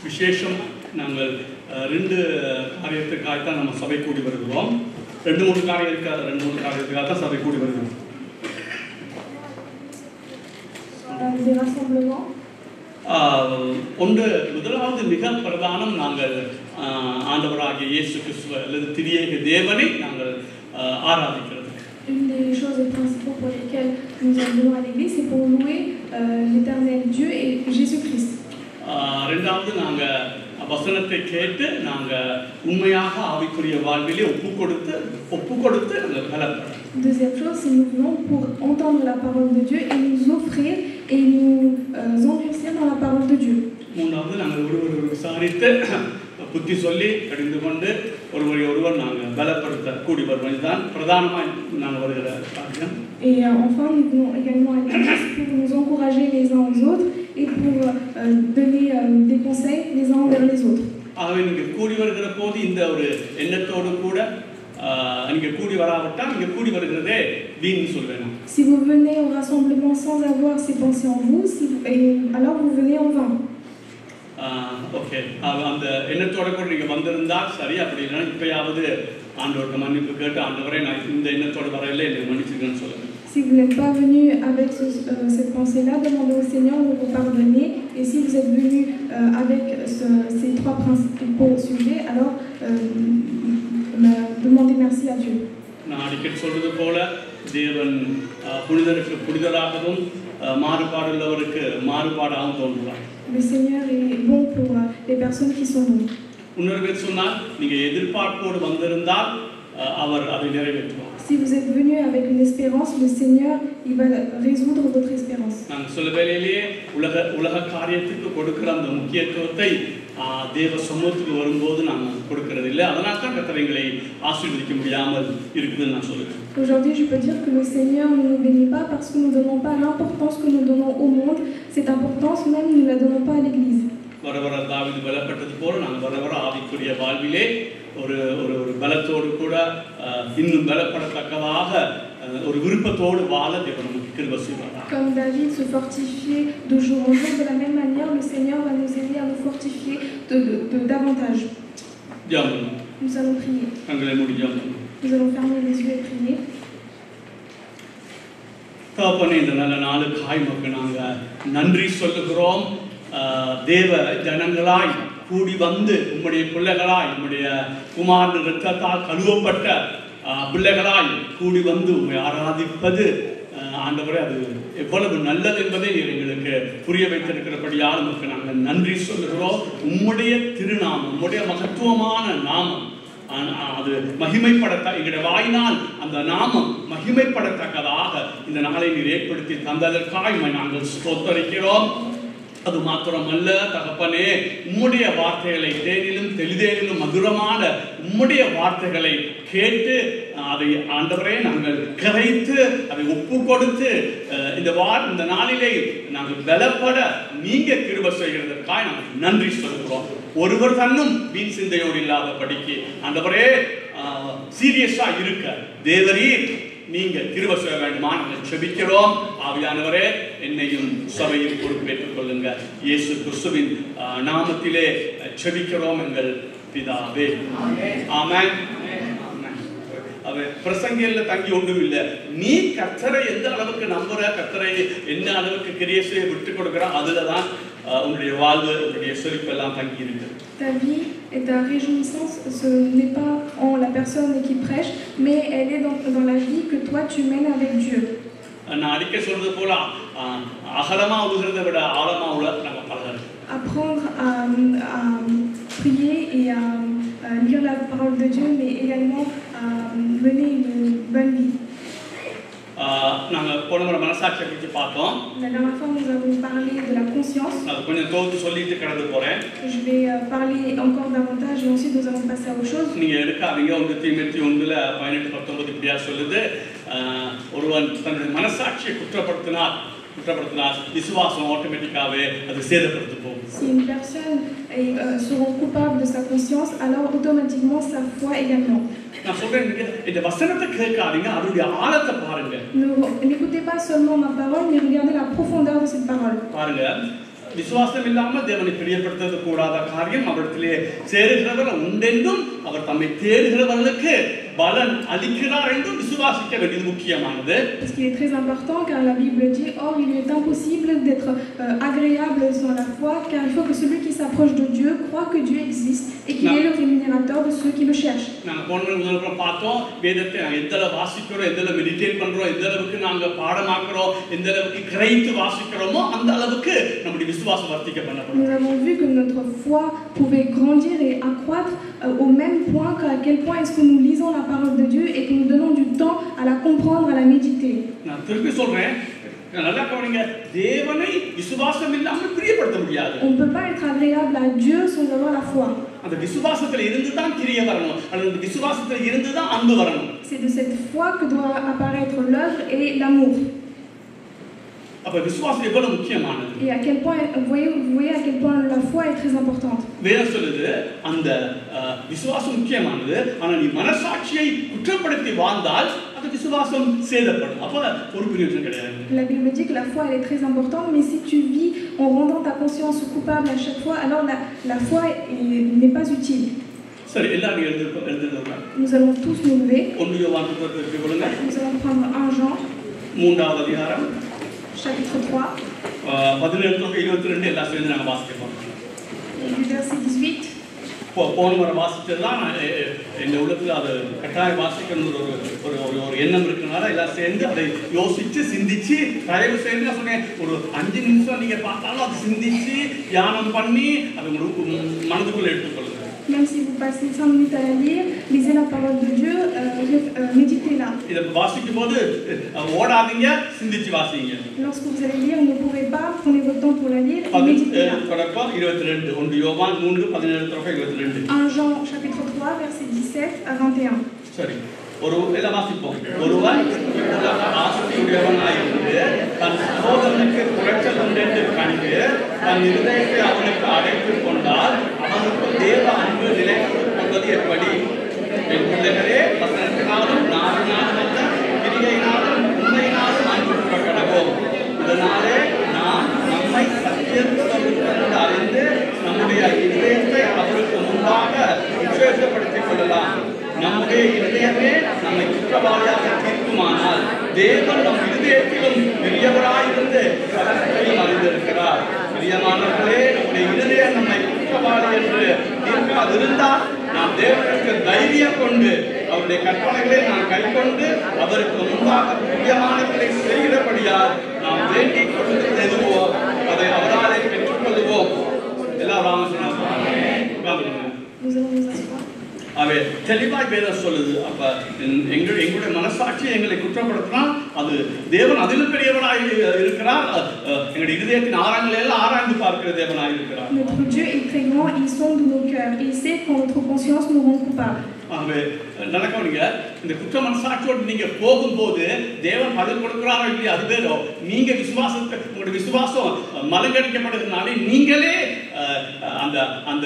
விசேஷம் நாங்கள் 2 காரியத்துக்காக தான் நம்ம சபை கூடி வருகிறோம். 2-3 காரியத்துக்காக தான் சபை கூடி வருகிறோம். ஒன்று முதலாவது மிக பிரதானம் நாங்கள் ஆண்டவராகிய இயேசு கிறிஸ்துவ அல்லது திரியேக தேவனை நாங்கள் ஆராதிக்கிறது. Une des choses principales pour lesquelles nous venons à l'église, c'est pour louer l'éternel Dieu et Jésus-Christ. ரெண்டாவது நாங்கள் வசனத்தை கேட்டு நாங்கள் உண்மையாக ஆவிக்குரிய வாழ்விலே ஒப்பு கொடுத்து நாங்கள் பலப்படுறோம். Deuxième chose, c'est nous venons pour entendre la parole de Dieu et nous offrir et nous endurcir dans la parole de Dieu. மூன்றாவது நாங்கள் ஒருவர் விசாரித்து புத்தி சொல்லி கடிந்து கொண்டு ஒருவர் நாங்கள் பலப்படுத்த கூடி வருவோம். இதுதான் பிரதானமாக நாங்கள் வருகிற காரியம். Et enfin, nous venons également à l'église pour nous encourager les uns aux autres et pour donner des conseils les uns envers les autres. ஆகவே நீங்கள் கூடி வருகிற போது இந்த ஒரு எண்ணத்தோடு கூட நீங்கள் கூடி வராவிட்டால் நீங்கள் கூடி வருகிறதே வீண் சொல்வேன். Si vous venez au rassemblement sans avoir ces pensées en vous, alors vous venez en vain. Okay, அந்த எண்ணத்தோட கூட நீங்கள் வந்திருந்தால் சரி. அப்படி இல்லைன்னா இப்பயாவது ஆண்டவருக்கு மன்னிப்பு கேட்டு ஆண்டவரே நான் இந்த எண்ணத்தோடு வரையில எனக்கு மன்னிச்சிருக்கேன்னு சொல்லுங்கள். Si vous n'êtes pas venu avec cette pensée-là, demandez au Seigneur de vous pardonner. Et si vous êtes venu avec ces 3 principaux sujets, alors demandez merci à Dieu. நான் அடிக்கடி சொல்றது போல தேவன் புனிதருக்கு புனிதராகவும் மாறுபாடுள்ளவருக்கு மாறுபாடாகவும் தோன்றுவார். Le Seigneur est bon pour les personnes qui sont bonnes. இன்னொரு பேர் சொன்னால் நீங்கள் எதிர்பார்ப்போடு வந்திருந்தால் அவர் அதை நிறைவேற்றுவார். Si vous êtes venu avec une espérance, le Seigneur il va résoudre votre espérance. நாங்கள் சில வேளையிலேயே உலக காரியத்துக்கு கொடுக்கிற அந்த முக்கியத்துவத்தை தேவ சமூகத்துக்கு வரும்போது நாங்கள் கொடுக்கறது இல்லை. அதனால தான் கர்த்தர் எங்களை ஆசீர்வதிக்க முடியாமல் இருக்குதுன்னு நான் சொல்லுவேன். Aujourd'hui, je peux dire que le Seigneur ne nous bénit pas parce que nous ne donnons pas l'importance que nous donnons au monde. Cette importance même, nous ne la donnons pas à l'Église. வர தாவீது பலப்பட்டது போல நாங்கள் வர ஆவிக்குரிய வாழ்விலே ஒரு பலத்தோடு கூட இன்னும் பலப்படத்தக்கதாக ஒரு விருப்பத்தோடு வாழ தேவன் நமக்கு கிருபை செய்வார். Comme David se fortifiait de jour en jour, de la même manière, le Seigneur va nous aider à nous fortifier davantage. Nous allons prier. Nous allons fermer les yeux et prier. தகப்பனே, இந்த நல்ல நாளுக்காய் உமக்கு நாங்கள் நன்றி சொல்லுகிறோம். தேவ ஜனங்களாய் கூடி வந்து உம்முடைய பிள்ளைகளாய் உம்முடைய குமாரன் இரத்தத்தால் கழுவப்பட்ட பிள்ளைகளாய் கூடி வந்து உம்மை ஆராதிப்பது ஆண்டவரே அது எவ்வளவு நல்லது என்பதை எங்களுக்கு புரிய வைத்திருக்கிறபடியால் நமக்கு நாங்கள் நன்றி சொல்லுகிறோம். உம்முடைய திருநாமம், உம்முடைய மகத்துவமான நாமம் அது மகிமைப்படத்த எங்களுடைய வாயினால் அந்த நாமம் மகிமைப்படத்தக்கதாக இந்த நாளை நீர் ஏற்படுத்தி தந்ததற்காக நாங்கள் ஸ்தோத்தரிக்கிறோம். அது மாத்திரமல்ல தகப்பனே, உம்முடைய வார்த்தைகளை தேனிலும் தெளிதேனிலும் மதுரமான உம்முடைய வார்த்தைகளை கேட்டு அதை ஆண்டவரே நாங்கள் கரைத்து அதை ஒப்பு கொடுத்து இந்த நாளிலே நாங்கள் பலப்பட நீங்க கிருபை செய்கிறதற்காக நாங்கள் நன்றி சொல்கிறோம். ஒருவர் தன்னும் வீண் சிந்தையோடு இல்லாத படிக்கு ஆண்டவரே சீரியஸா இருக்க தேவரீர் நீங்க கிருபை செய்ய வேண்டுமா நாங்கள் செபிக்கிறோம். ஆவியானவரே என்னையும் சபையில் பொறுப்பேற்றுக் கொள்ளுங்க. இயேசு கிறிஸ்துவின் நாமத்திலே செபிக்கிறோம் எங்கள் பிதாவே. ஆமென். பிரசங்கியல்ல தங்கி ஒன்றும் இல்லை. நீ கர்த்தரை எந்த அளவுக்கு நம்புற, கர்த்தரை என்ன அளவுக்கு கிரியேஷனை விட்டு கொடுக்குற, அதுலதான் உன்னுடைய வாழ்வு உன்னுடைய செழிப்பெல்லாம் தங்கி இருக்கு. Ta vie et ta réjouissance, ce n'est pas en la personne qui prêche, mais elle est dans la vie que toi tu mènes avec Dieu. நான் அடிக்க சொல்றது போல அகலமா உழுகிறத விட ஆழமா உள்ள நம்ம பழகணும். Apprendre à prier et à lire la parole de Dieu, mais également à mener une bonne vie. நாங்கள் போன முறை மனசாட்சியை பற்றி பார்த்தோம். La dernière fois, nous avons parlé de la conscience. அது கொஞ்சம் தோத்து சொல்லிட்டு கடந்து போறேன். Je vais parler encore davantage et ensuite nous allons passer à autre chose. நீங்க எடுக்காதீங்க. 1 தீமோத்தேயு 1:18-19 இப்படியா சொல்லுது. ஒருவன் தன்னுடைய மனசாட்சியை குற்றப்படுத்தினால் விசுவாசம் ஆட்டோமேட்டிக்காவே அது சேதப்படுத்து போகும். Si une personne se rend coupable de sa conscience, alors automatiquement sa foi également. நான் சொல்றேன், இந்த வசனத்தை கேட்காதீங்க, அதோட ஆழத்தை பாருங்க. N'écoutez pas seulement ma parole, mais regardez la profondeur de cette parole. பாருங்க, விசுவாசம் இல்லாமல் தேவனை பிரியப்படுத்த கூடாத காரியம் அவரிடத்திலே சேருகிறவர் உண்டென்றும் அவர் தம்மை தேடுகிறவர்களுக்கு பலன் அளிக்கிறார் என்றும் விசுவாசிக்க வேண்டியது முக்கியமானது. Ce qui est très important car la Bible dit or il est impossible d'être agréable sans la foi car il faut que celui qui s'approche de Dieu croit que Dieu existe et qu'il est le rémunérateur de ceux qui le cherchent. நாங்க போன முதல்ல பார்த்தோம் வேதத்தை எந்தளவு வாசிக்கிறோம், எந்தளவு meditate பண்றோம், எந்த அளவுக்கு நாங்க பாடமாக்குறோம், எந்த அளவுக்கு கிரகித்து வாசிக்கிறோமோ அந்த அளவுக்கு நம்முடைய விசுவாசம் வர்த்திக்கப்படும். Nous avons vu que notre foi pouvait grandir et accroître au même point qu'à quel point est-ce que nous lisons la parole de Dieu et que nous donnons du temps à la comprendre, à la méditer. நான் திருப்பி சொல்றேன், நல்லா கவனிங்க, தேவனை விசுவாசம் இல்லாமல் பிரியப்படுத்த முடியாது. On ne peut pas être agréable à Dieu sans avoir la foi. அந்த விசுவாசத்துல இருந்து தான் கிரியை வரணும், அந்த விசுவாசத்துல இருந்து தான் அன்பு வரணும். C'est de cette foi que doit apparaître l'œuvre et l'amour. அப்ப விசுவாசம் எவ்வளவு முக்கியமானது. Et à quel point vous voyez à quel point la foi est très importante. வேதம் சொல்லுது அந்த விசுவாசம் முக்கியமானது, ஆனா நீ மனசாட்சியை குற்றப்படுத்தி வாழ்ந்தால் அந்த விசுவாசம் சேதப்படும். அப்ப ஒரு பிரயோஜனம் கிடையாது. La Bible dit que la foi elle est très importante, mais si tu vis en rendant ta conscience coupable à chaque fois, alors la foi n'est pas utile. சரி, எல்லாரும் எழுந்துருங்க. Nous allons tous nous lever. 1 யோவான் புத்தகத்தை கொடுங்க. Nous allons prendre 1 Jean. 3வது அதிகாரம். Chapitre 3. 17-22 எல்லாம் சேர்ந்து நாங்க வாசிக்க போறோம். Du verset 18. போன முறை வாசிச்சதுதான் என் உள்ளத்துல அது கட்டாய வாசிக்கணும் ஒரு எண்ணம் இருக்கிறனால எல்லாம் சேர்ந்து அதை யோசிச்சு சிந்திச்சு தயவு செய்து நான் சொன்னேன் ஒரு 5 நிமிஷம் நீங்க பார்த்தாலும் அதை சிந்திச்சு தியானம் பண்ணி அதை மனதுக்குள்ள எடுத்துக்கொள்ளுங்க. Même si vous passez 5 minutes à la lire, lisez la parole de Dieu, méditez-la. இதை வாசிக்கும் போது ஓடாதீங்க, சிந்திச்சு வாசிங்க. Lorsque vous allez lire, ne courez pas, prenez votre temps pour la lire et méditez-la. 22 1 யோவான் 3:17-22. 1 Jean chapitre 3 verset 17 à 21. சரி, எல்லாம் வாசிப்போம். ஒருவன் ஆசையுடையவனாயிருந்து தன் சகோதரனுக்கு குறைச்சல் உண்டென்று கண்டு தன் இருதயத்தை அவனுக்கு அடைத்துக் கொண்டால் அவனுக்கு தேவ அன்பு நிலைத்துக் கொண்டது எப்படி? என் பிள்ளைகளே, வசனத்தினாலும் நாவினாலும் அல்ல, கிரியையினாலும் உண்மையினாலும் அன்பு கடவோம். இதனாலே நாம் நம்மை சத்தியத்துவம் அறிந்து நம்முடைய இதயத்தை அவருக்கு முன்பாக விசேஷப்படுத்திக் கொள்ளலாம். நம்முடைய இதயமே நம்மை குற்றவாளியாக தீர்க்குமானால் தேவன் நம் இதயத்திலும் பெரியவராயிருந்து சகலத்தையும் அறிந்திருக்கிறார். பிரியமானவர்களே, நம்முடைய இதயம் நம்மை குற்றவாளி என்று தீர்க்காதிருந்தால் நாம் தேவனுக்கு தைரியம் கொண்டு அவருடைய கட்டளைகளை நாம் கைக்கொண்டு அவருக்கு முன்பாக பிரியமானவர்களை செய்கிறபடியால் நாம் வேண்டிக் கொண்டு எதுவோம் அதை அவராலே பெற்றுக்கொள்வோம். எல்லாரும் அவை தெளிவாய் வேதம் சொல்லுது. அப்ப எங்களுடைய மனசாட்சி எங்களை குற்றப்படுத்தினா அது தேவன் அதில் பெரியவனாய் இருக்கிறார். எங்களுடைய இதயத்தின் ஆராய்ச்சிகளை எல்லாம் ஆராய்ந்து பார்க்கிற தேவனாய் இருக்கிறார். Notre Dieu est très grand, il sonde nos cœurs et il sait quand notre conscience nous rend coupables. ஆகவே நடக்கவீங்க இந்த குற்ற மனசாட்சியோடு நீங்க போகும்போது தேவன் பதில் கொடுக்கிறாரோ இல்லையா அது வேறோ. நீங்க விசுவாசத்தை உங்களுடைய விசுவாசம் மலங்கடிக்கப்படுறதுனாலே நீங்களே அந்த அந்த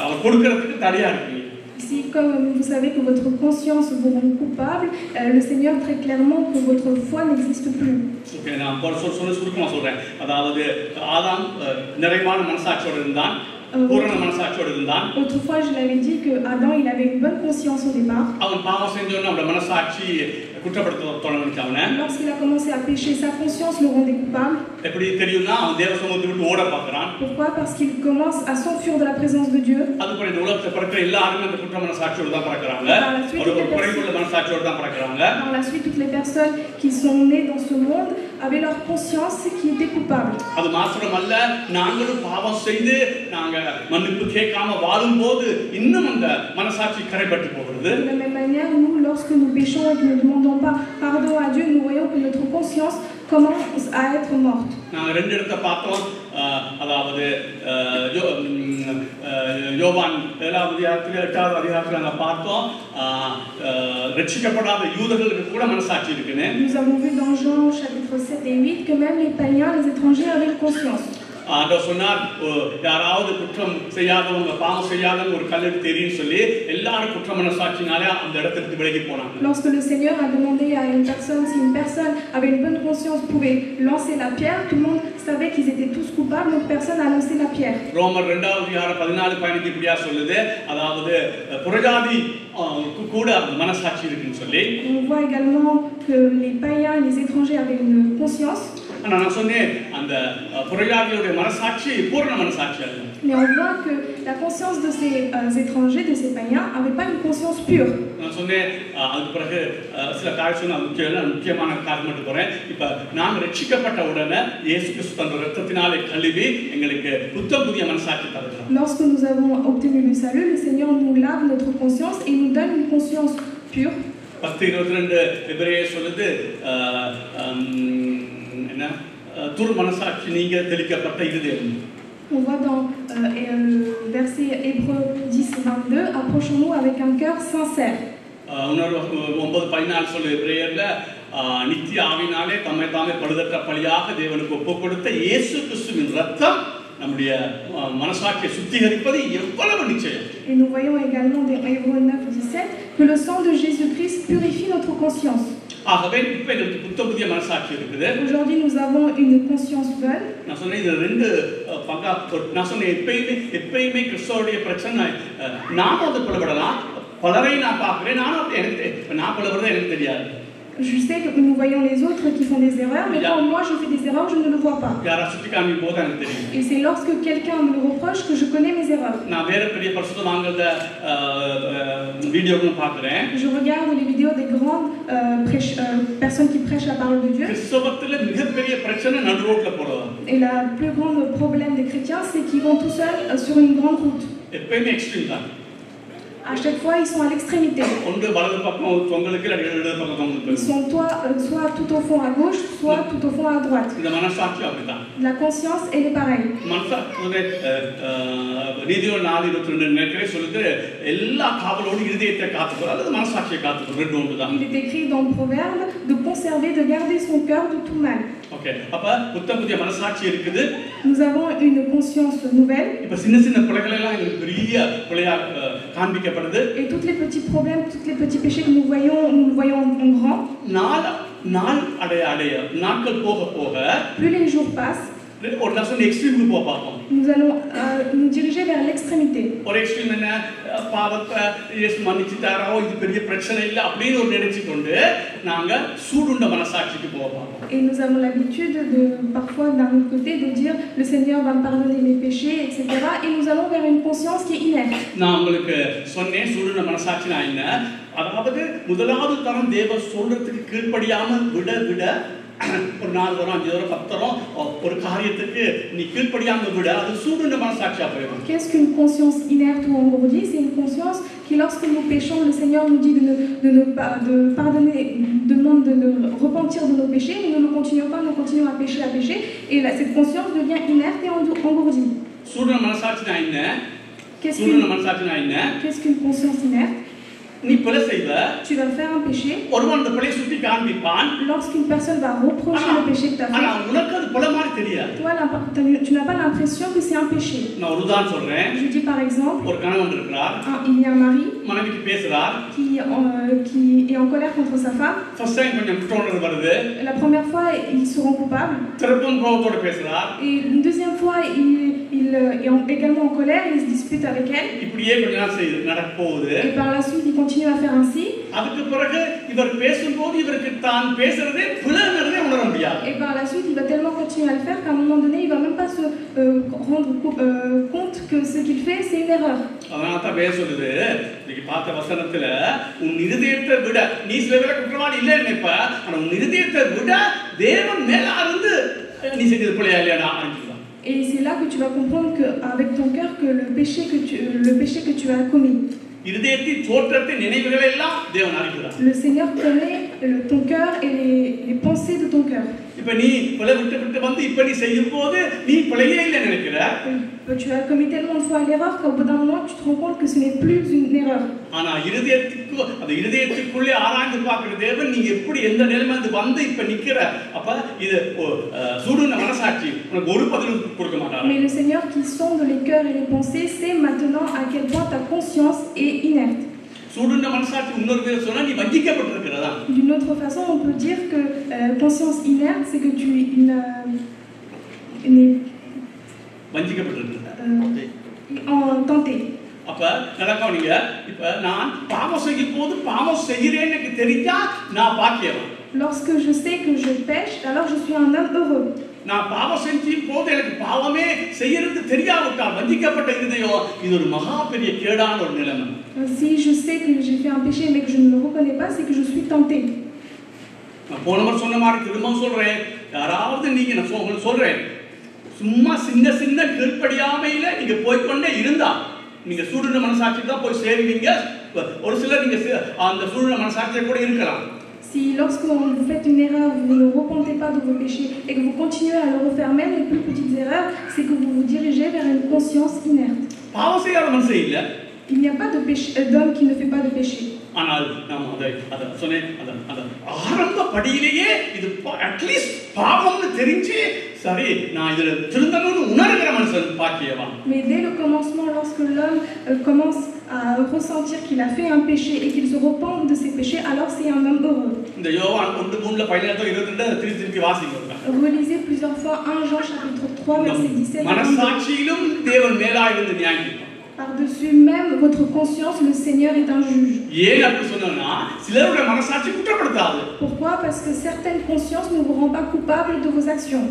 அவர் கொடுக்கறதுக்கு தடையா இருக்கீங்க. Si, comme vous savez que votre conscience vous rend coupable, le Seigneur très clairement que votre foi n'existe plus. நான் சுருக்கமாக சொல்றேன். அதாவது ஆதாம் நிறைவான மனசாட்சியோடு இருந்தான், பூரண மனசாட்சியோடு இருந்தான். Autrefois, je l'avais dit que Adam, il avait une bonne conscience au départ. அவன் பாவம் செஞ்சோன்னு அவனோட மனசாட்சி குற்றப்படுத்த தொடங்கிச்சு. அவனை lorsqu'il a commencé à pécher, sa conscience le rendait coupable. எப்படி தெரியும்னா அவன் தேவ சமூகத்தை விட்டு ஓட பார்க்கறான். Pourquoi? Parce qu'il commence à s'enfuir de la présence de Dieu. அதுபோல இந்த உலகத்துல பிறக்கிற எல்லாரும் அந்த குற்ற மனசாட்சியோடு தான் பிறக்கறாங்க. ஒரு குறைவுள்ள மனசாட்சியோடு தான் பிறக்கறாங்க. Par la suite, toutes les personnes qui sont nées dans ce monde avaient leur conscience qui était coupable. அது மாத்திரமல்ல, நாங்களும் பாவம் செய்து நாங்க மன்னிப்பு கேட்காம வாழும்போது இன்னும் அந்த மனசாட்சி கரைபட்டு போகிறது. De la même manière, nous, lorsque nous péchons et que nous ne demandons pas pardon à Dieu, nous voyons que notre conscience commence à être morte. நாங்க ரெண்டு இடத்தை பார்த்தோம். அதாவது யோவான் 7வது அதிகாரத்தில் 8வது அதிகாரத்தில் நாங்கள் பார்த்தோம் ரட்சிக்கப்படாத யூதர்களுக்கு கூட மனசாட்சி இருக்குன்னு. Nous avons vu dans Jean chapitre 7 et 8 que même les païens, les étrangers avaient une conscience. ஆண்டவர் சொன்னார் யாராவது குற்றம் செய்யாதவங்க பாவம் செய்யாதவங்க ஒரு கல்லெடுத்து தெரியும் சொல்லி எல்லாரும் குற்ற மனசாட்சினாலே அந்த இடத்திற்கு விலகி போனாங்க. Lorsque le Seigneur a demandé à une personne si une personne avait une bonne conscience pouvait lancer la pierre, tout le monde savait qu'ils étaient tous coupables, donc personne n'a lancé la pierre. ரோமர் 2:14-15 இப்படியா சொல்லுது, அதாவது புறஜாதி கூட மனசாட்சி இருக்குன்னு சொல்லி. On voit également que les païens et les étrangers avaient une conscience. நான் சொன்னேன் அந்த புறஜாதியோட மனசாட்சி பூரண மனசாட்சி அல்ல. Mais on voit que la conscience de ces étrangers, de ces païens, n'avait pas une conscience pure. நான் சொன்னேன் அதுக்கு பிறகு சில காரியம் சொன்ன முக்கியமான காரியம் மட்டும் போறேன். இப்ப நாங்கள் ரட்சிக்கப்பட்ட உடனே இயேசு கிறிஸ்து தன் ரத்தத்தினாலே கழுவி எங்களுக்கு புத்தம் புதிய மனசாட்சி தருகிறார். Lorsque nous avons obtenu le salut, le Seigneur nous lave notre conscience et nous donne une conscience pure. 10:22 எபிரேயர் சொல்லுது என்ன துர் மனசாட்சி நீங்க தெளிக்கப்பட்ட இருதயம். On voit dans le verset Hébreux 10:22, approchons-nous avec un cœur sincère. 9:14 சொல்லுது எபிரேயர்ல நித்திய ஆவினாலே தம்மை தாமே பழுதற்ற பலியாக தேவனுக்கு ஒப்புக் கொடுத்த இயேசு கிறிஸ்துவின் ரத்தம் நம்முடைய மனசாட்சியை சுத்திகரிப்பது எவ்வளவு நிச்சயம். Et nous voyons également dans Hébreux 9:17 que le sang de Jésus-Christ purifie notre conscience. ஆகவே இப்ப எங்களுக்கு புத்தம் புதிய மனசாட்சி இருக்குது. Aujourd'hui nous avons une conscience bonne. நான் சொன்னேன் இது ரெண்டு பங்கா. நான் சொன்னேன் எப்பயுமே கிறிஸ்துவோடைய பிரச்சனை நானும் அது பிளவுபடலாம். பலரை நான் பார்க்கிறேன், நானும் எனக்கு நான் பிளவுபடுறது எனக்கு தெரியாது. Je sais que nous voyons les autres qui font des erreurs, mais quand moi je fais des erreurs, je ne le vois pas. Et c'est lorsque quelqu'un me le reproche que je connais mes erreurs. Je regarde les vidéos des grandes personnes qui prêchent la parole de Dieu. Et le plus grand problème des chrétiens, c'est qu'ils vont tout seuls sur une grande route. À chaque fois, ils sont à l'extrémité. Ils sont soit tout au fond à gauche, soit tout au fond à droite. La conscience, elle est pareille. Il est écrit dans le proverbe de conserver, de garder son cœur de tout mal. Nous avons une conscience nouvelle. Et tous les petits problèmes, tous les petits péchés que nous le voyons en grand. Plus les jours passent, nous allons nous diriger vers l'extrémité. Et nous avons l'habitude de parfois d'un autre côté de dire le Seigneur va me pardonner mes péchés, etc. Et nous allons vers une conscience qui est inerte. அதாவது முதலாவது தரம் தேவ சொல்றதுக்கு கீழ்ப்படியாமல் விட ஒரு 4 தரம் 5 தரம் 10 தரம் ஒரு காரியத்துக்கு நீ கீழ்ப்படியாமல் விட அது சூடுண்ட மனசாட்சியா போயிடும். Qu'est-ce qu'une conscience inerte ou engourdie? C'est une conscience qui, lorsque nous péchons, le Seigneur nous dit de pardonner, demande de nous repentir de nos péchés, mais nous ne continuons pas, nous continuons à pécher. Et là, cette conscience devient inerte et engourdie. சூடுண்ட மனசாட்சினா என்ன? Qu'est-ce qu'une conscience inerte? Tu vas faire un péché. Lorsqu'une personne va reprocher le péché que tu as fait, toi, tu n'as pas l'impression que c'est un péché. Je dis par exemple, il y a un mari qui est en colère contre sa femme. La première fois, il se rend coupable. Et une deuxième fois, il est également en colère, il se dispute avec elle. Et par la suite, il continue à faire ainsi. Et par la suite, il va tellement continuer à le faire qu'à un moment donné, il ne va même pas se rendre compte que ce qu'il fait, c'est une erreur. Et c'est là que tu vas comprendre avec ton cœur que le péché que tu as commis. Le Seigneur connaît ton cœur et les pensées de ton cœur. இப்போ நீ கொலை விட்டு வந்து இப்போ நீ செய்யும்போது நீ கொலையே இல்லை நினைக்கிற. Tu as commis tellement de fois l'erreur qu'au bout d'un moment tu te rends compte que ce n'est plus une erreur. ஆனா இதயத்துக்குள்ளே ஆராய்ந்து பார்க்கிற தேவன் நீ எப்படி எந்த நிலைமையில வந்து இப்போ நிக்கிற அப்ப இது சுடுன மனசாட்சி உனக்கு ஒரு பதிலும் கொடுக்க மாட்டார். Mais le Seigneur qui sonde les cœurs et les pensées sait maintenant à quel point ta conscience est inerte. சுடுன மனசாட்சி இன்னொரு பேர் சொன்னா நீ வஞ்சிக்கப்பட்டிருக்கிறதா. D'une autre façon on peut dire que conscience inerte c'est que tu tenté. அப்ப நடக்கவீங்க இப்ப நான் பாவம் செய்யும் போது பாவம் செய்கிறேன்னு எனக்கு தெரிஞ்சா நான் பாக்கியவான். Lorsque je sais que je pêche, alors je suis un homme heureux. நான் பாவம் செய்யும் போது எனக்கு பாவமே செய்யறது தெரியாவிட்டால் வஞ்சிக்கப்பட்ட இருதயம் இது ஒரு மகா பெரிய கேடான ஒரு நிலைமை. Si je sais que j'ai fait un péché mais que je ne le reconnais pas, c'est que je suis tenté. நான் போன முறை சொன்ன மாதிரி திரும்ப சொல்றேன், யாராவது நீங்க நான் சொல்றேன் சும்மா சின்ன கீழ்ப்படியாமையில நீங்க போய்கொண்டே இருந்தா நீங்க சுடுன மனசாட்சிக்கு தான் போய் சேருவீங்க. ஒரு சிலர் நீங்க அந்த சுடுன மனசாட்சியை கூட இருக்கலாம். Si lorsque vous faites une erreur, vous ne repentez pas de vos péchés et que vous continuez à le refaire, même les plus petites erreurs, c'est que vous vous dirigez vers une conscience inerte. பாவம் செய்யாத மனுஷன் இல்ல. Il n'y a pas d'homme qui ne fait pas de péché. ஆனால் நாம் அதை சொன்னேன் அந்த ஆரம்ப படியிலேயே இது அட்லீஸ்ட் பாவம்னு தெரிஞ்சு சரி நான் இதுல திருந்தணும்னு உணர்கிற மனுஷன் பாக்கியவான். Mais dès le commencement, lorsque l'homme commence à ressentir qu'il a fait un péché et qu'il se repent de ses péchés, alors c'est un homme heureux. இந்த யோவான் 1:18-22 திருப்பி வாசிங்க. Relisez plusieurs fois 1 Jean chapitre 3 verset 17. மனசாட்சியிலும் தேவன் மேலாய் இருந்து நியாயத்தீர்ப்பார். Par-dessus même votre conscience, le Seigneur est un juge. Pourquoi? Parce que certaines consciences ne vous rendent pas coupable de vos actions.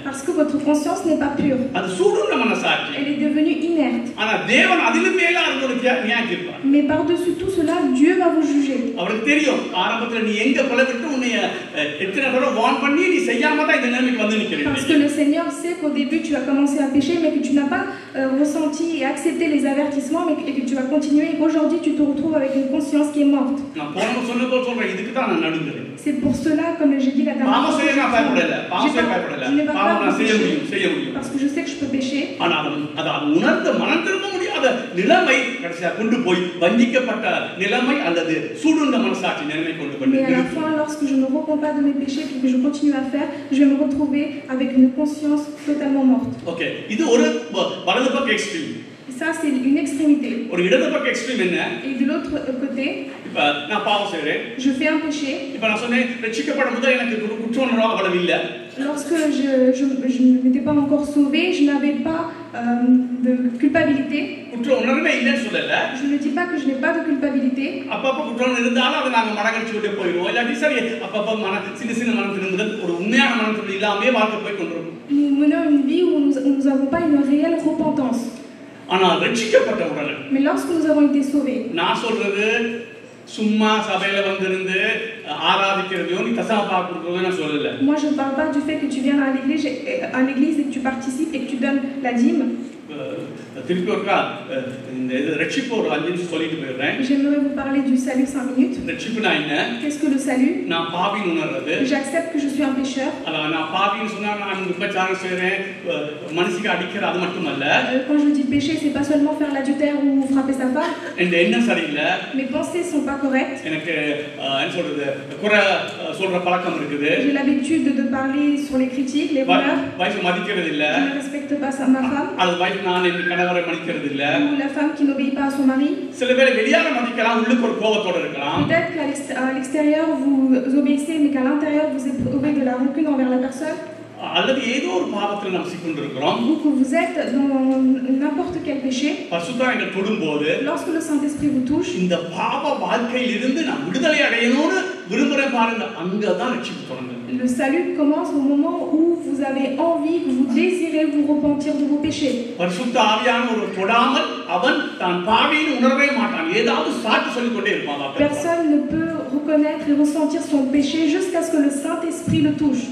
Parce que votre conscience n'est pas pure. Elle est devenue inerte. Mais par-dessus tout cela, Dieu va vous juger. Parce que le Seigneur sait qu'au début tu as commencé à pécher mais que tu n'as pas ressenti et accepté les avertissements et que tu vas continuer et qu'aujourd'hui tu te retrouves avec une conscience qui est morte. C'est pour cela, comme j'ai dit la dernière fois, je n'ai pas peur de pécher parce que je sais que je peux pécher. Mais à la fin, lorsque je ne repens pas de mes péchés et que je continue à faire, je vais me retrouver avec une conscience totalement morte. Et ça, c'est une extrémité. Et de l'autre côté, je fais un péché. Lorsque je n'étais pas encore sauvé, je n'avais pas de culpabilité. Je ne dis pas que je n'ai pas de culpabilité. Nous menons une vie où nous n'avons pas une réelle repentance. Mais lorsque nous avons été sauvés, moi je ne parle pas du fait que tu viens à l'église et que tu participes et que tu donnes la dîme. J'aimerais vous parler du salut 5 minutes. Qu'est-ce que le salut? J'accepte que je suis un pécheur. Quand je dis péché, c'est pas seulement faire l'adultère ou frapper sa femme. Mes pensées sont pas correctes. J'ai l'habitude de parler sur les critiques, les voleurs. Je ne respecte pas ma femme. Ou la femme qui n'obéit pas à son mari. Peut-être qu'à l'extérieur vous obéissez mais qu'à l'intérieur vous éprouvez de la rancune envers la personne. Ou que vous êtes dans n'importe quel péché. Lorsque le Saint-Esprit vous touche, le salut commence au moment où vous avez envie, que vous désirez vous repentir de vos péchés. Personne ne peut reconnaître et ressentir son péché jusqu'à ce que le Saint-Esprit le touche.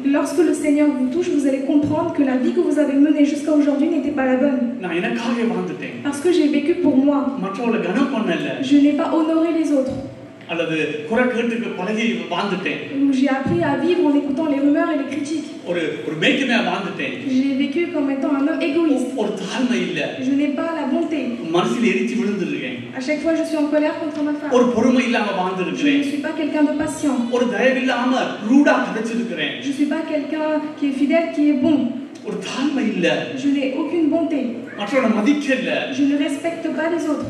Lorsque le Seigneur vous touche, vous allez comprendre que la vie que vous avez menée jusqu'à aujourd'hui n'était pas la bonne. Parce que j'ai vécu pour moi. Je n'ai pas honoré les autres. J'ai appris à vivre en écoutant les rumeurs et les critiques. J'ai vécu comme étant un homme égoïste. Je n'ai pas la bonté. À chaque fois, je suis en colère contre ma femme. Je ne suis pas quelqu'un de patient. Je ne suis pas quelqu'un qui est fidèle, qui est bon. Je n'ai aucune bonté. Je ne respecte pas les autres.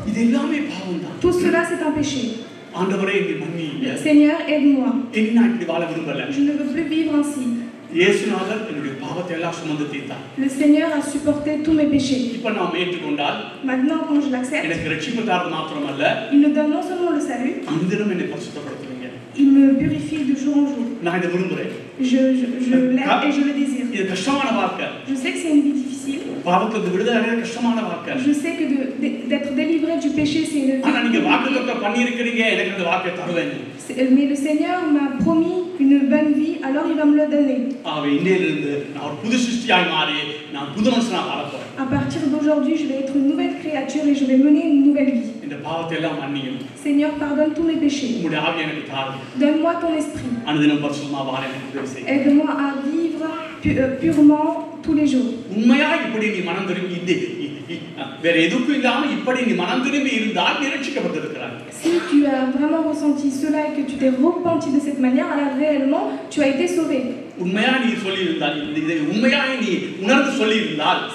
Tout cela, c'est un péché. Seigneur, aide-moi. Je ne veux plus vivre ainsi. Le Seigneur a supporté tous mes péchés. Maintenant, quand je l'accepte, il me donne non seulement le salut, il me purifie de jour en jour. Je l'aime et je le désire. Je sais que c'est une vie difficile. Je sais que d'être délivré du péché, c'est une vie difficile. Mais le Seigneur m'a promis une bonne vie, alors il va me le donner. À partir d'aujourd'hui, je vais être une nouvelle créature et je vais mener une nouvelle vie. Seigneur, pardonne tous mes péchés. Donne-moi ton esprit. Aide-moi à vivre purement tous les jours. Si tu as vraiment ressenti cela et que tu t'es repenti de cette manière, alors réellement, tu as été sauvé.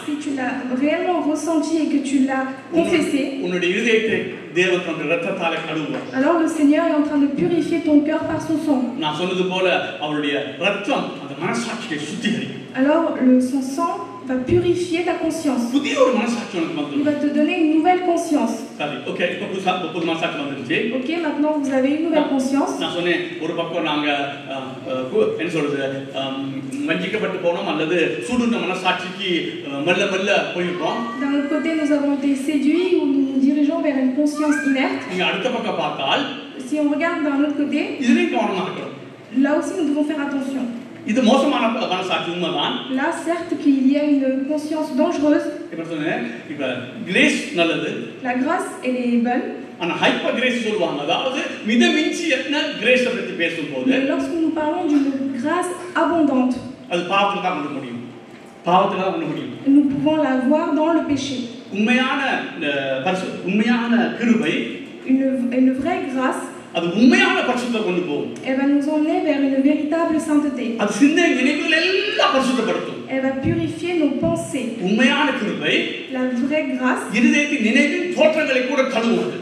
Si tu l'as réellement ressenti et que tu l'as confessé, alors le Seigneur est en train de purifier ton cœur par son sang. Alors son sang va purifier ta conscience. Il va te donner une nouvelle conscience. Ok, maintenant vous avez une nouvelle conscience. D'un autre côté, nous avons été séduits ou nous nous dirigeons vers une conscience inerte. Si on regarde d'un autre côté, là aussi nous devons faire attention. Là, certes qu'il y a une conscience dangereuse. La grâce, elle est bonne. Mais lorsque nous parlons d'une grâce abondante, nous pouvons la voir dans le péché. Une vraie grâce, elle va nous emmener vers une véritable sainteté. Elle va purifier nos pensées. La vraie grâce,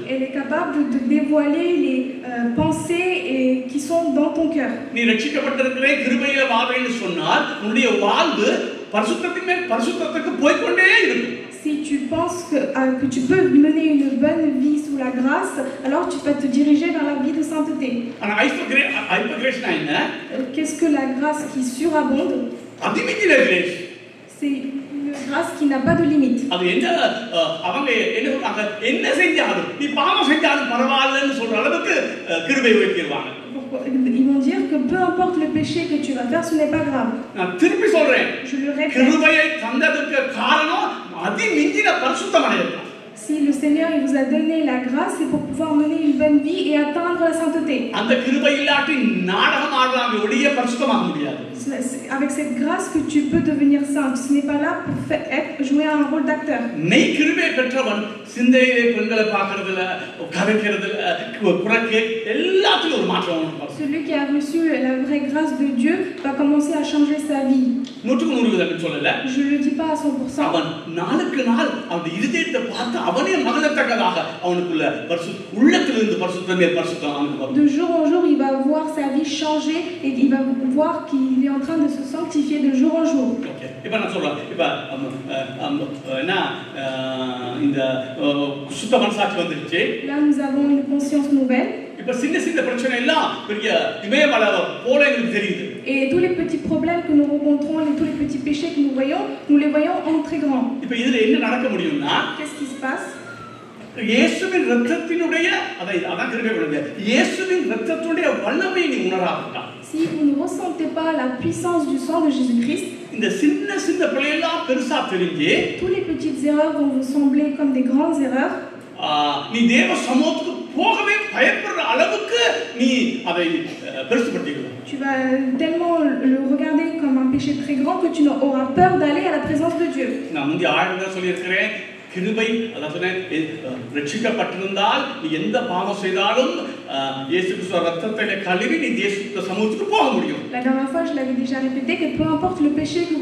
elle est capable de dévoiler les pensées qui sont dans ton cœur. Si tu penses que tu peux mener une bonne vie sous la grâce, alors tu peux te diriger vers la vie de sainteté. Qu'est-ce que la grâce qui surabonde? C'est une grâce qui n'a pas de limite. Ils vont dire que peu importe le péché que tu vas faire, ce n'est pas grave. Je le répète. Si le Seigneur il vous a donné la grâce, c'est pour pouvoir mener une bonne vie et atteindre la sainteté. Avec cette grâce que tu peux devenir saint. Ce n'est pas là pour jouer un rôle d'acteur. Celui qui a reçu la vraie grâce de Dieu va commencer à changer sa vie. Je ne le dis pas à 100%. De jour en jour, il va voir sa vie changer et il va voir qu'il est en train de se sanctifier de jour en jour. Là, nous avons une conscience nouvelle. Et tous les petits problèmes que nous rencontrons, tous les petits péchés que nous les voyons en très grand. Qu'est-ce qui se passe? Si vous ne ressentez ressentait pas la puissance du sang de Jésus-Christ, tous les petites erreurs vont vous sembler comme des grandes erreurs. Tu vas tellement le regarder comme un péché très grand que tu auras peur d'aller à la présence de Dieu. கிருபை அதாவது ரட்சிக்கப்பட்டிருந்தால் நீ எந்த பாவம் செய்தாலும் இயேசு கிறிஸ்துவின் ரத்தத்திலே கழுவி நீ தேவனுடைய சமூகத்துக்கு போக முடியும். La dernière fois je l'avais déjà répété que peu importe le péché que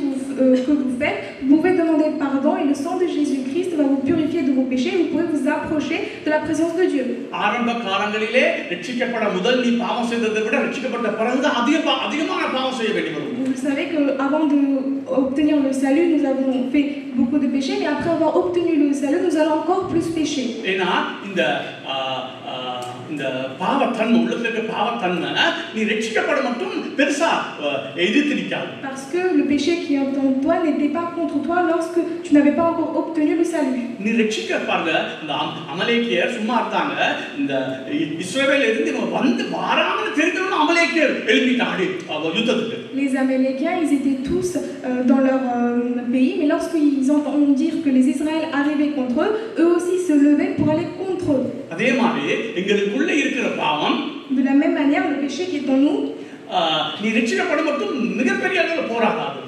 vous faites, vous pouvez demander pardon et le sang de Jésus-Christ va vous purifier de vos péchés, vous pouvez vous approcher de la présence de Dieu. ஆரம்ப காலங்களிலே ரட்சிக்கப்பட முதல் நீ பாவம் செய்ததை விட ரட்சிக்கப்பட்ட பிறகு அதிகமான பாவம் செய்ய வேண்டி வரும். Vous savez que avant d'obtenir le salut, nous avons fait beaucoup de péchés, mais après avoir obtenu le salut, nous allons encore plus pécher. ஏனா இந்த பாவத்தன்மை உள்ளத்துக்கு பாவத்தன்மை நீ ரட்சிக்கப்பட மட்டும் பெருசா எதிர்த்து நிக்காது. Parce que le péché qui est en toi n'était pas contre toi lorsque tu n'avais pas encore obtenu le salut. நீ ரட்சிக்கப்படுற அந்த அமலேக்கியர் சும்மா இருந்தாங்க. இந்த இஸ்ரவேல்ல இருந்து வந்து வாராமன்னு தெரிஞ்சவங்க அமலேக்கியர் எழும்பிட்டாங்க யுத்தத்துக்கு. Les Amélékiens, ils étaient tous dans leur pays, mais lorsqu'ils entendent dire que les Israéliens arrivaient contre eux, eux aussi se levaient pour aller contre eux. அதே மாதிரி எங்களுக்குள்ள இருக்கிற பாவம், de la même manière le péché qui est en nous, நீ ரட்சிக்கப்பட மட்டும் மிகப்பெரிய அளவுல போராடாது.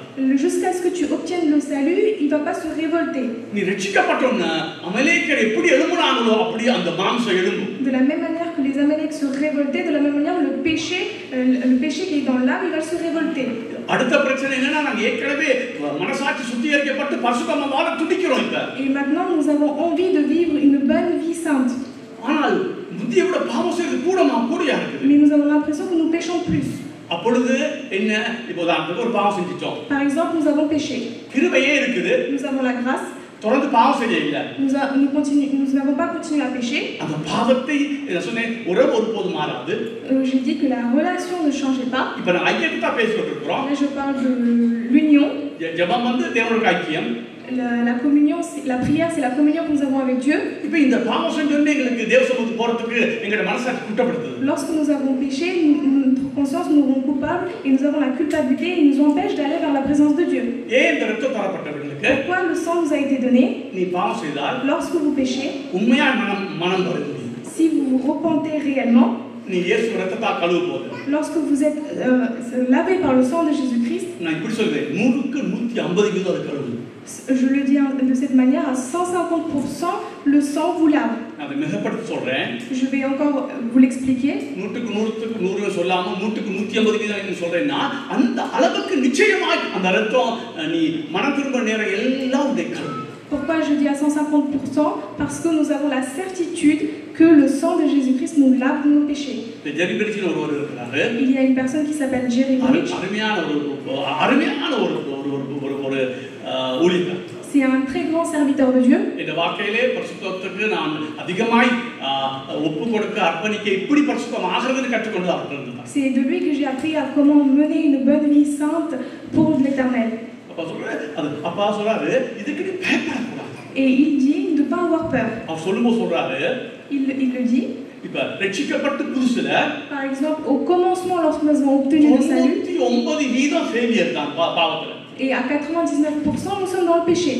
Jusqu'à ce que tu obtiennes le salut, il ne va pas se révolter. நீ ரட்சிக்கப்பட்டோம்னா அமலேக்கியர் எப்படி எழும்புனாங்களோ அப்படியே அந்த மாம்சம் எழும்பும். De la même manière que les Amaleks se révoltaient, de la même manière le péché qui est dans l'âme, il va se révolter. அடுத்த பிரச்சனை என்னன்னா நாங்க ஏற்கனவே மனசாட்சி சுத்திகரிக்கப்பட்டு பரிசுத்தமா வாழ துடிக்கிறோம் இப்ப. Et maintenant nous avons envie de vivre une bonne vie sainte. ஆனால் புத்தியை விட பாவம் செய்து கூடியா இருக்குது. Mais nous avons l'impression que nous péchons plus. அப்பொழுது என்ன இப்போதான் ஒரு பாவம் செஞ்சிட்டோம். Par exemple, nous avons péché. கிருபையே இருக்குது. Nous avons la grâce. தொடர்ந்து பாவம் செய்ய இல்ல. Nous n'avons pas continué à pécher. அந்த பாவத்தை நான் சொன்னேன் உறவு ஒருபோதும் மாறாது. J'ai dit que la relation ne changeait pas. இப்போ நான் ஐக்கியத்தை தான் பேசிட்டு இருக்கோம். Là je parle de l'union. ஜெபம் வந்து தேவனுடைய ஐக்கியம். La communion, la prière, c'est la communion que nous avons avec Dieu. இப்போ இந்த பாவம் செஞ்சோனே எங்களுக்கு தேவ சமூகத்துக்கு போறதுக்கு எங்க மனசாட்சி குற்றப்படுத்துது. Lorsque nous avons péché, notre conscience nous rend coupables et nous avons la culpabilité et nous empêche d'aller vers la présence de Dieu. ஏன் இந்த ரத்தம் தரப்பட்டவர்களுக்கு? Pourquoi le sang nous a été donné? நீ பாவம் செய்தால் lorsque vous péchez, உண்மையான மனம் வருது. Si vous vous repentez réellement, நீ இயேசு ரத்தத்தால் கழுவப்போது. Lorsque vous êtes lavé par le sang de Jésus-Christ, நான் இப்படி சொல்வேன் 100க்கு 150% அது கழுவுது. Je le dis de cette manière, à 150% le sang vous lave. Je vais encore vous l'expliquer. Pourquoi je dis à 150%? Parce que nous avons la certitude que le sang de Jésus-Christ nous lave de nos péchés. Il y a une personne qui s'appelle Jerry Rich. C'est un très grand serviteur de Dieu. C'est de lui que j'ai appris à comment mener une bonne vie sainte pour l'Éternel. Et il dit de ne pas avoir peur. Il le dit. Par exemple, au commencement, lorsque nous avons obtenu le salut, et à 99%, nous sommes dans le péché.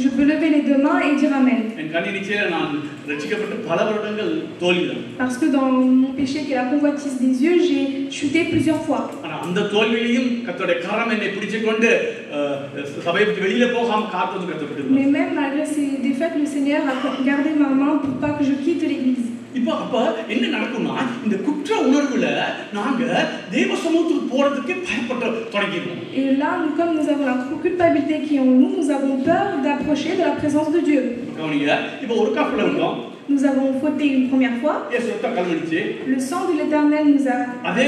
Je peux lever les deux mains et dire Amen. Parce que dans mon péché qui est la convoitise des yeux, j'ai chuté plusieurs fois. Mais même malgré ces défaites, le Seigneur a gardé ma main pour pas que je quitte l'église. Et là, comme nous avons la culpabilité qui est en nous, nous avons peur d'approcher de la présence de Dieu. Nous avons fauté une première fois. Le sang de l'Éternel nous a lavé.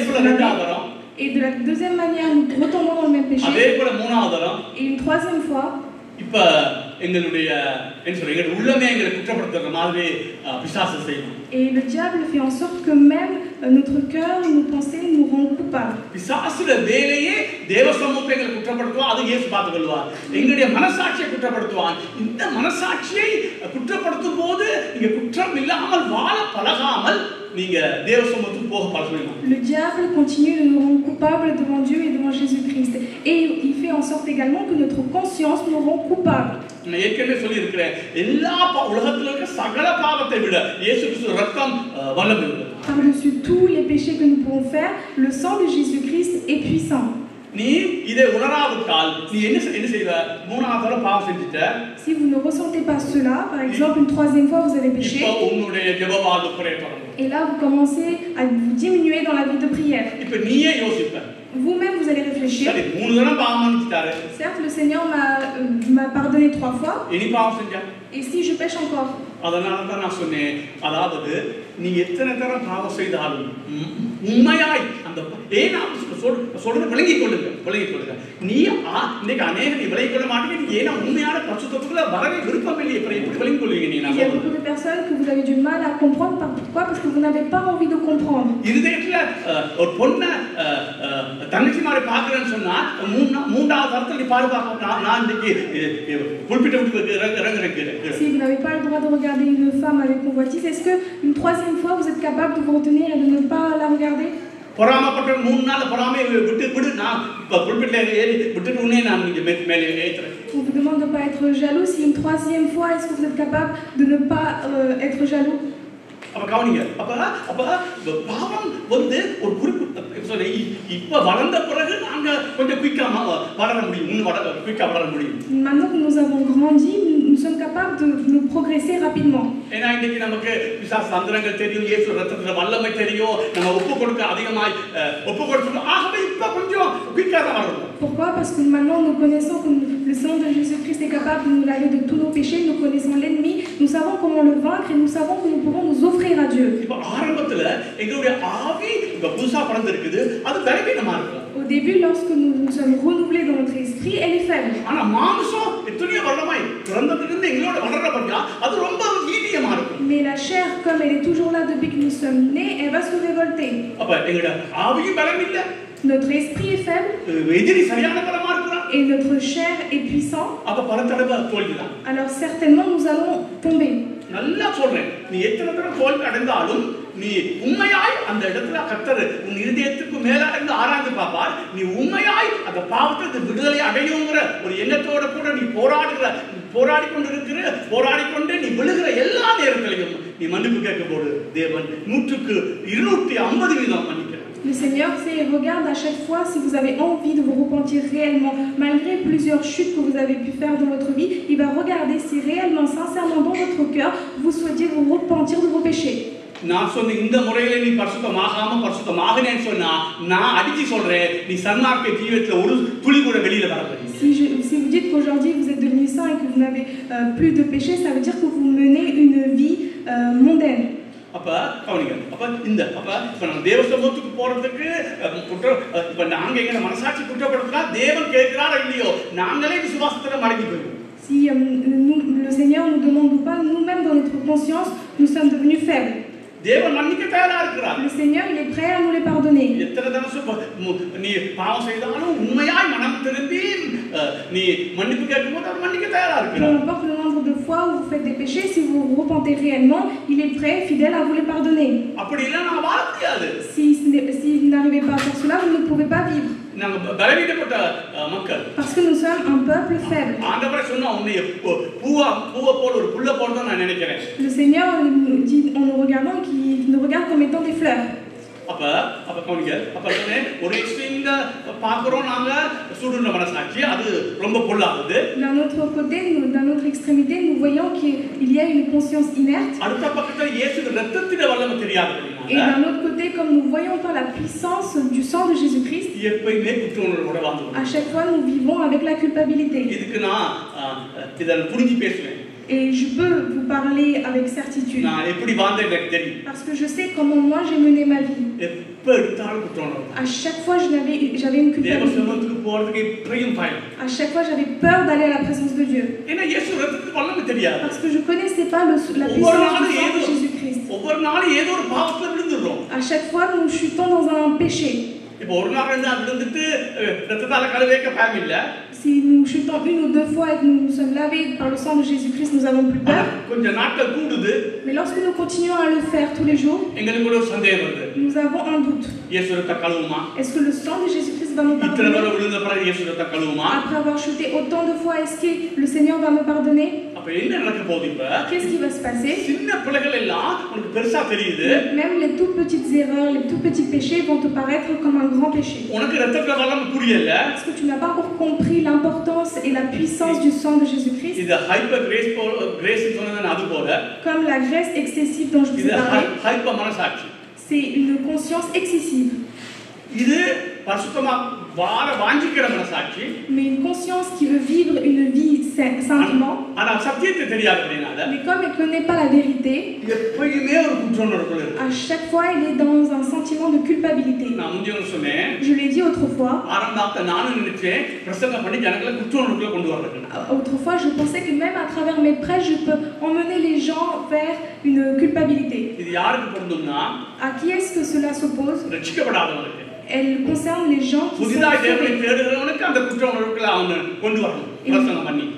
Et de la deuxième manière, nous retombons dans le même péché. Et une troisième fois. Et le diable fait en sorte que même notre cœur, nos pensées nous rendent coupables. Le diable continue de nous rendre coupables devant Dieu et devant Jésus-Christ. Et il fait en sorte également que notre conscience nous rend coupables. Par-dessus tous les péchés que nous pouvons faire, le sang de Jésus-Christ est puissant. Si vous ne ressentez pas cela, par exemple une troisième fois vous avez péché, et là vous commencez à vous diminuer dans la vie de prière. Vous-même vous allez réfléchir. Certes, le Seigneur m'a pardonné 3 fois. Et si je pêche encore? Il y a beaucoup de personnes que vous avez du mal à comprendre. Pourquoi? Parce que vous n'avez pas envie de comprendre. Si vous n'avez pas le droit de regarder une femme avec convoitise, est-ce qu'une troisième fois vous êtes capable de vous retenir et de ne pas la regarder? On vous demande de ne pas être jaloux. Si une troisième fois, est-ce que vous êtes capable de ne pas être jaloux? Maintenant que nous avons grandi, nous sommes capables de progresser rapidement. Pourquoi? Parce que maintenant nous connaissons que le sang de Jésus-Christ est capable de nous laver de tous nos péchés, nous connaissons l'ennemi, nous savons comment le vaincre et nous savons que nous pouvons nous offrir à Dieu. Au début, lorsque nous sommes renouvelés dans notre esprit, elle est faible. Mais la chair, comme elle est toujours là depuis que nous sommes nés, elle va se révolter. Notre esprit est faible et notre chair est puissante. Alors certainement nous allons tomber. Le Seigneur regarde à chaque fois si vous avez envie de vous repentir réellement, malgré plusieurs chutes que vous avez pu faire dans votre vie. Il va regarder si réellement, sincèrement dans votre cœur, vous souhaitiez vous repentir de vos péchés. Si vous dites qu'aujourd'hui vous êtes devenu saint et que vous n'avez plus de péché, ça veut dire que vous menez une vie mondaine. Si le Seigneur nous demande ou pas, nous-mêmes dans notre conscience, nous sommes devenus faibles. Le Seigneur, il est prêt à nous les pardonner. Peu importe le nombre de fois où vous faites des péchés, si vous vous repentez réellement, il est prêt, fidèle à vous les pardonner. Si vous n'arrivez pas à faire cela, vous ne pouvez pas vivre. Parce que nous sommes un peuple faible. Le Seigneur nous dit, en nous regardant, qu'il nous regarde comme étant des fleurs. D'un autre côté, d'un autre extrémité, nous voyons qu'il y a une conscience inerte. Et d'un autre côté, comme nous ne voyons pas la puissance du sang de Jésus-Christ, à chaque fois nous vivons avec la culpabilité. Et je peux vous parler avec certitude. Parce que je sais comment moi j'ai mené ma vie. À chaque fois j'avais une culpabilité. À chaque fois j'avais peur d'aller à la présence de Dieu. Parce que je ne connaissais pas la puissance du sang de Jésus-Christ. À chaque fois nous chutons dans un péché. Si nous chutons une ou deux fois et que nous nous sommes lavés par le sang de Jésus-Christ, nous n'avons plus peur. Mais lorsque nous continuons à le faire tous les jours, nous avons un doute. Est-ce que le sang de Jésus-Christ va nous pardonner? Après avoir chuté autant de fois, est-ce que le Seigneur va me pardonner? Qu'est-ce qui va se passer? Même les toutes petites erreurs, les tout petits péchés vont te paraître comme un grand péché. Est-ce que tu n'as pas encore compris l'importance et la puissance du sang de Jésus-Christ? Comme la graisse excessive dont je vous ai parlé, c'est une conscience excessive. Mais une conscience qui veut vivre une vie saintement, mais comme elle ne connaît pas la vérité, à chaque fois elle est dans un sentiment de culpabilité. Je l'ai dit autrefois. Autrefois, je pensais que même à travers mes prêches, je peux emmener les gens vers une culpabilité. À qui est-ce que cela s'oppose? Elle concerne les gens qui sont sauvés.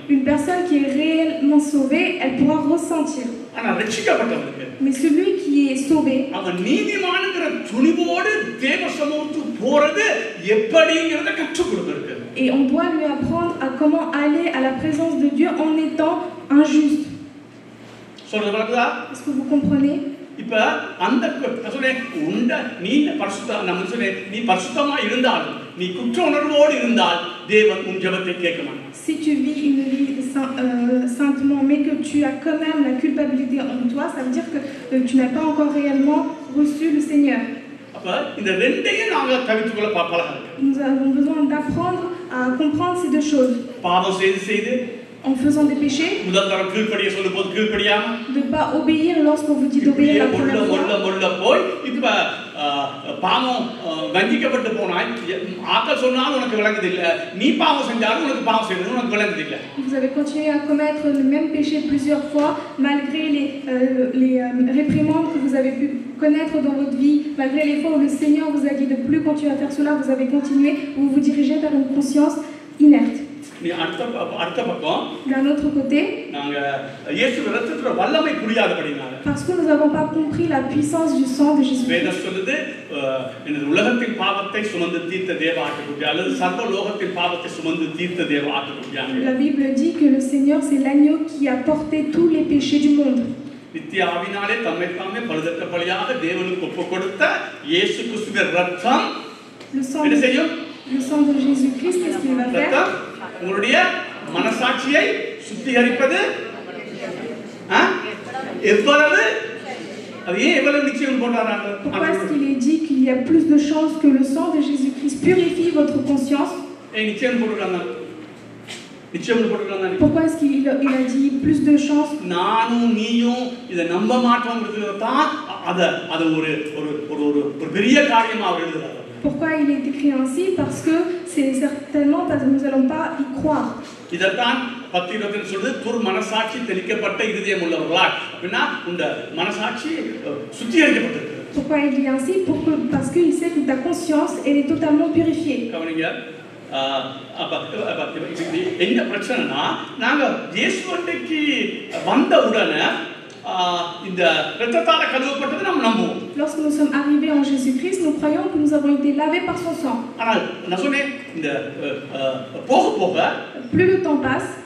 Une personne qui est réellement sauvée, elle pourra ressentir. Mais celui qui est sauvé, et on doit lui apprendre à comment aller à la présence de Dieu en étant injuste. Est-ce que vous comprenez? Si tu vis une vie saintement, mais que tu as quand même la culpabilité en toi, ça veut dire que tu n'as pas encore réellement reçu le Seigneur. Nous avons besoin d'apprendre à comprendre ces deux choses. En faisant des péchés, de ne pas obéir lorsqu'on vous dit d'obéir la première fois. Vous avez continué à commettre le même péché plusieurs fois, malgré les réprimandes que vous avez pu connaître dans votre vie, malgré les fois où le Seigneur vous a dit de ne plus continuer à faire cela, vous avez continué, vous vous dirigez vers une conscience inerte. D'un autre côté, parce que nous n'avons pas compris la puissance du sang de Jésus. La Bible dit que le Seigneur, c'est l'agneau qui a porté tous les péchés du monde. Le sang de Jésus-Christ, qu'est-ce qu'il va faire? Pourquoi est-ce qu'il est dit qu'il y a plus de chances que le sang de Jésus-Christ purifie votre conscience? Pourquoi est-ce qu'il a dit plus de chances? Pourquoi il est écrit ainsi? Parce que c'est certainement parce que nous n'allons pas y croire. Pourquoi il dit ainsi? Parce qu'il sait que ta conscience elle est totalement purifiée. Lorsque nous sommes arrivés en Jésus-Christ, nous croyons que nous avons été lavés par son sang. Plus le temps passe,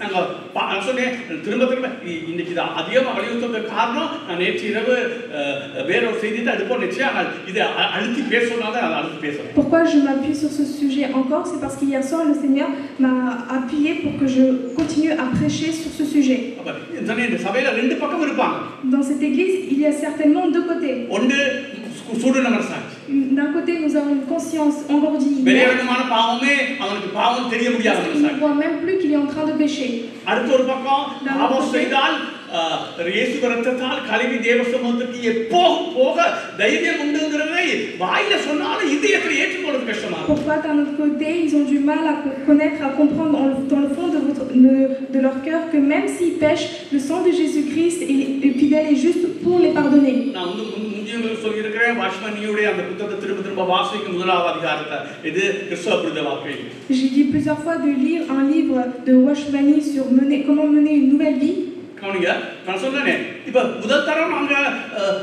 pourquoi je m'appuie sur ce sujet encore? C'est parce qu'hier soir, le Seigneur m'a appuyé pour que je continue à prêcher sur ce sujet. Dans cette église, il y a certainement deux côtés. D'un côté, nous avons une conscience engourdie. Il ne voit même plus qu'il est en train de pécher. D'un autre côté, இயேசு ரத்தத்தால் கழுவி தேவ சமூகத்துக்கு எப்போ போக தைரியம் உண்டுங்கிறதை வாயில சொன்னாலும் இதயத்தில் ஏற்றுக்கொள்வது கஷ்டமா இருக்கு. Pourquoi d'un autre côté ils ont du mal à connaître, à comprendre dans le fond de leur cœur que même s'ils pêchent, le sang de Jésus-Christ est fidèle et juste pour les pardonner. நான் முந்தியங்களுக்கு சொல்லியிருக்கிறேன், வாஷ்மணியுடைய அந்த புத்தகத்தை திரும்ப திரும்ப வாசிக்கும் முதலாவது அதிகாரத்தை இது கிறிஸ்தவ விருத வாக்கு. J'ai dit plusieurs fois de lire un livre de Washmani sur comment mener une nouvelle vie. கவனிங்க, நான் சொன்னேனே இப்ப முதல் தரம் நாங்க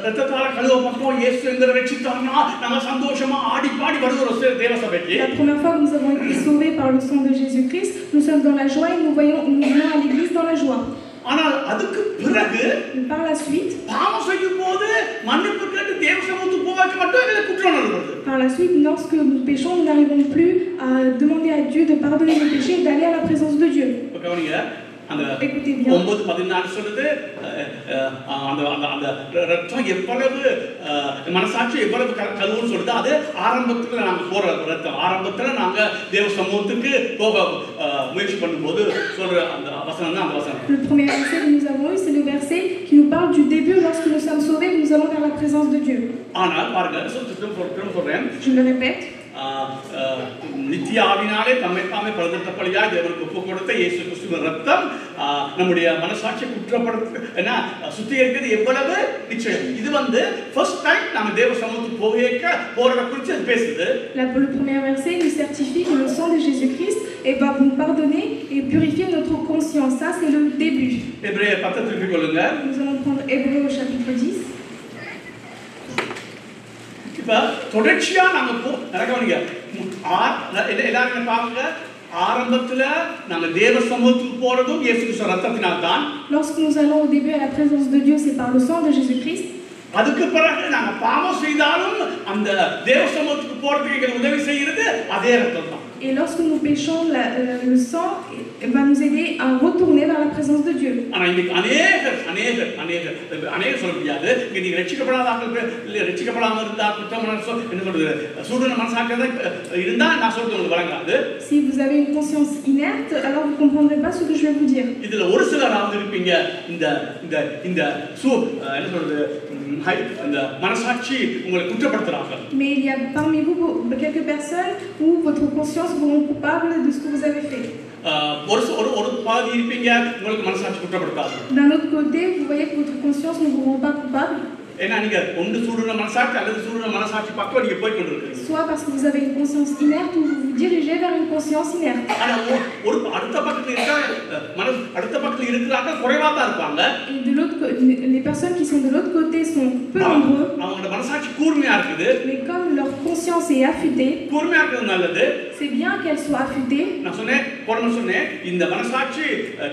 ரத்தத்தால கழுவப்பட்டோம் இயேசுங்கிற ரட்சித்தார்னா நாங்க சந்தோஷமா ஆடி பாடி வருகிறோம் தேவ சபைக்கு. La première fois que nous avons été sauvés par le sang de Jésus-Christ, nous sommes dans la joie et nous venons à l'église dans la joie. ஆனால் அதுக்கு பிறகு par la suite பாவம் செய்யும்போது மன்னிப்பு கேட்டு தேவ சமூகத்துக்கு போக மட்டும் எங்களை குற்றம் நடக்குது. Par la suite, lorsque nous péchons, nous n'arrivons plus à demander à Dieu de pardonner nos péchés et d'aller à la présence de Dieu. கவனிங்க, அந்த 9:14 சொல்லுது அந்த அந்த ரத்தம் எவ்வளவு மனசாட்சி எவ்வளவு கழுவுன்னு சொல்லுது. அது ஆரம்பத்துல நாங்க போற ரத்தம், ஆரம்பத்துல நாங்க தேவ சமூகத்துக்கு போக முயற்சி பண்ணும்போது சொல்ற அந்த வசனம் தான் அந்த வசனம். Le premier verset que nous avons eu, c'est le verset qui nous parle du début lorsque nous sommes sauvés, nous allons vers la présence de Dieu. ஆனால் பாருங்க, சொல்றேன், je le répète, நித்திய ஆவினாலே தம்மை தாமே பரிசுத்தப்படுத்தியாய் தேவனுக்கு ஒப்பு கொடுத்த இயேசு கிறிஸ்துவின் ரத்தம் நம்முடைய மனசாட்சியை குற்றப்படுத்த சுத்திகரிக்கிறது எவ்வளவு நிச்சயம். இது ஃபர்ஸ்ட் டைம் நாம தேவ சமூகத்துக்கு போறத குறித்து அது பேசுது. Le premier verset nous certifie que le sang de Jésus-Christ va nous pardonner et purifier notre conscience. Ça, c'est le début. Hébreux 10 திருப்பிக் கொள்ளுங்க. Nous allons prendre Hébreux au chapitre 10. இப்ப தொடர்ச்சியா நாங்க நடக்கவீங்க எல்லாரும் பாருங்க, ஆரம்பத்துல நாங்க தேவ சமூகத்துக்கு போறதும் இயேசு கிறிஸ்து ரத்தத்தினால் தான். Lorsque nous allons au début à la présence de Dieu, c'est par le sang de Jésus-Christ. அதுக்கு பிறகு நாங்க பாவம் செய்தாலும் அந்த தேவ சமூகத்துக்கு போறதுக்கு எங்களுக்கு உதவி செய்யறது அதே ரத்தம் தான். Et lorsque nous péchons, le sang va nous aider à retourner vers la présence de Dieu. ஆனா இன்னைக்கு அநேகர் சொல்ல முடியாது. நீங்க ரட்சிக்கப்படாம இருந்தா குற்றமான என்ன சொல்றது சூடுன மனசாட்சி இருந்தா நான் சொல்றது உங்களுக்கு வழங்காது. Si vous avez une conscience inerte, alors vous comprendrez pas ce que je vais vous dire. இதுல ஒரு சிலராவது இருப்பீங்க இந்த இந்த இந்த என்ன சொல்றது அந்த மனசாட்சி உங்களை குற்றப்படுத்துறாங்க. Mais il y a parmi vous quelques personnes où votre conscience vous rend coupable de ce que vous avez fait. ஒரு பாதி இருப்பீங்க உங்களுக்கு மனசாட்சி குற்றப்படுத்தாது. D'un autre côté, vous voyez que votre conscience ne vous rend pas coupable. ஏன்னா நீங்க ஒன்று சூடுன மனசாட்சி அல்லது சூடுன மனசாட்சி பக்கம் நீங்க போய் கொண்டிருக்கீங்க. Soit parce que vous avez une conscience inerte ou vous vous dirigez vers une conscience inerte. ஆனா ஒரு அடுத்த பக்கத்துல இருக்கிறாங்க குறைவா தான் இருப்பாங்க. Et de l'autre les personnes qui sont de l'autre côté sont peu nombreux. அவங்களோட மனசாட்சி கூர்மையா இருக்குது. Mais comme leur conscience est affûtée, கூர்மையா இருக்கிறது நல்லது. c'est bien qu'elle soit affûtée. நான் சொன்னேன் இந்த மனசாட்சி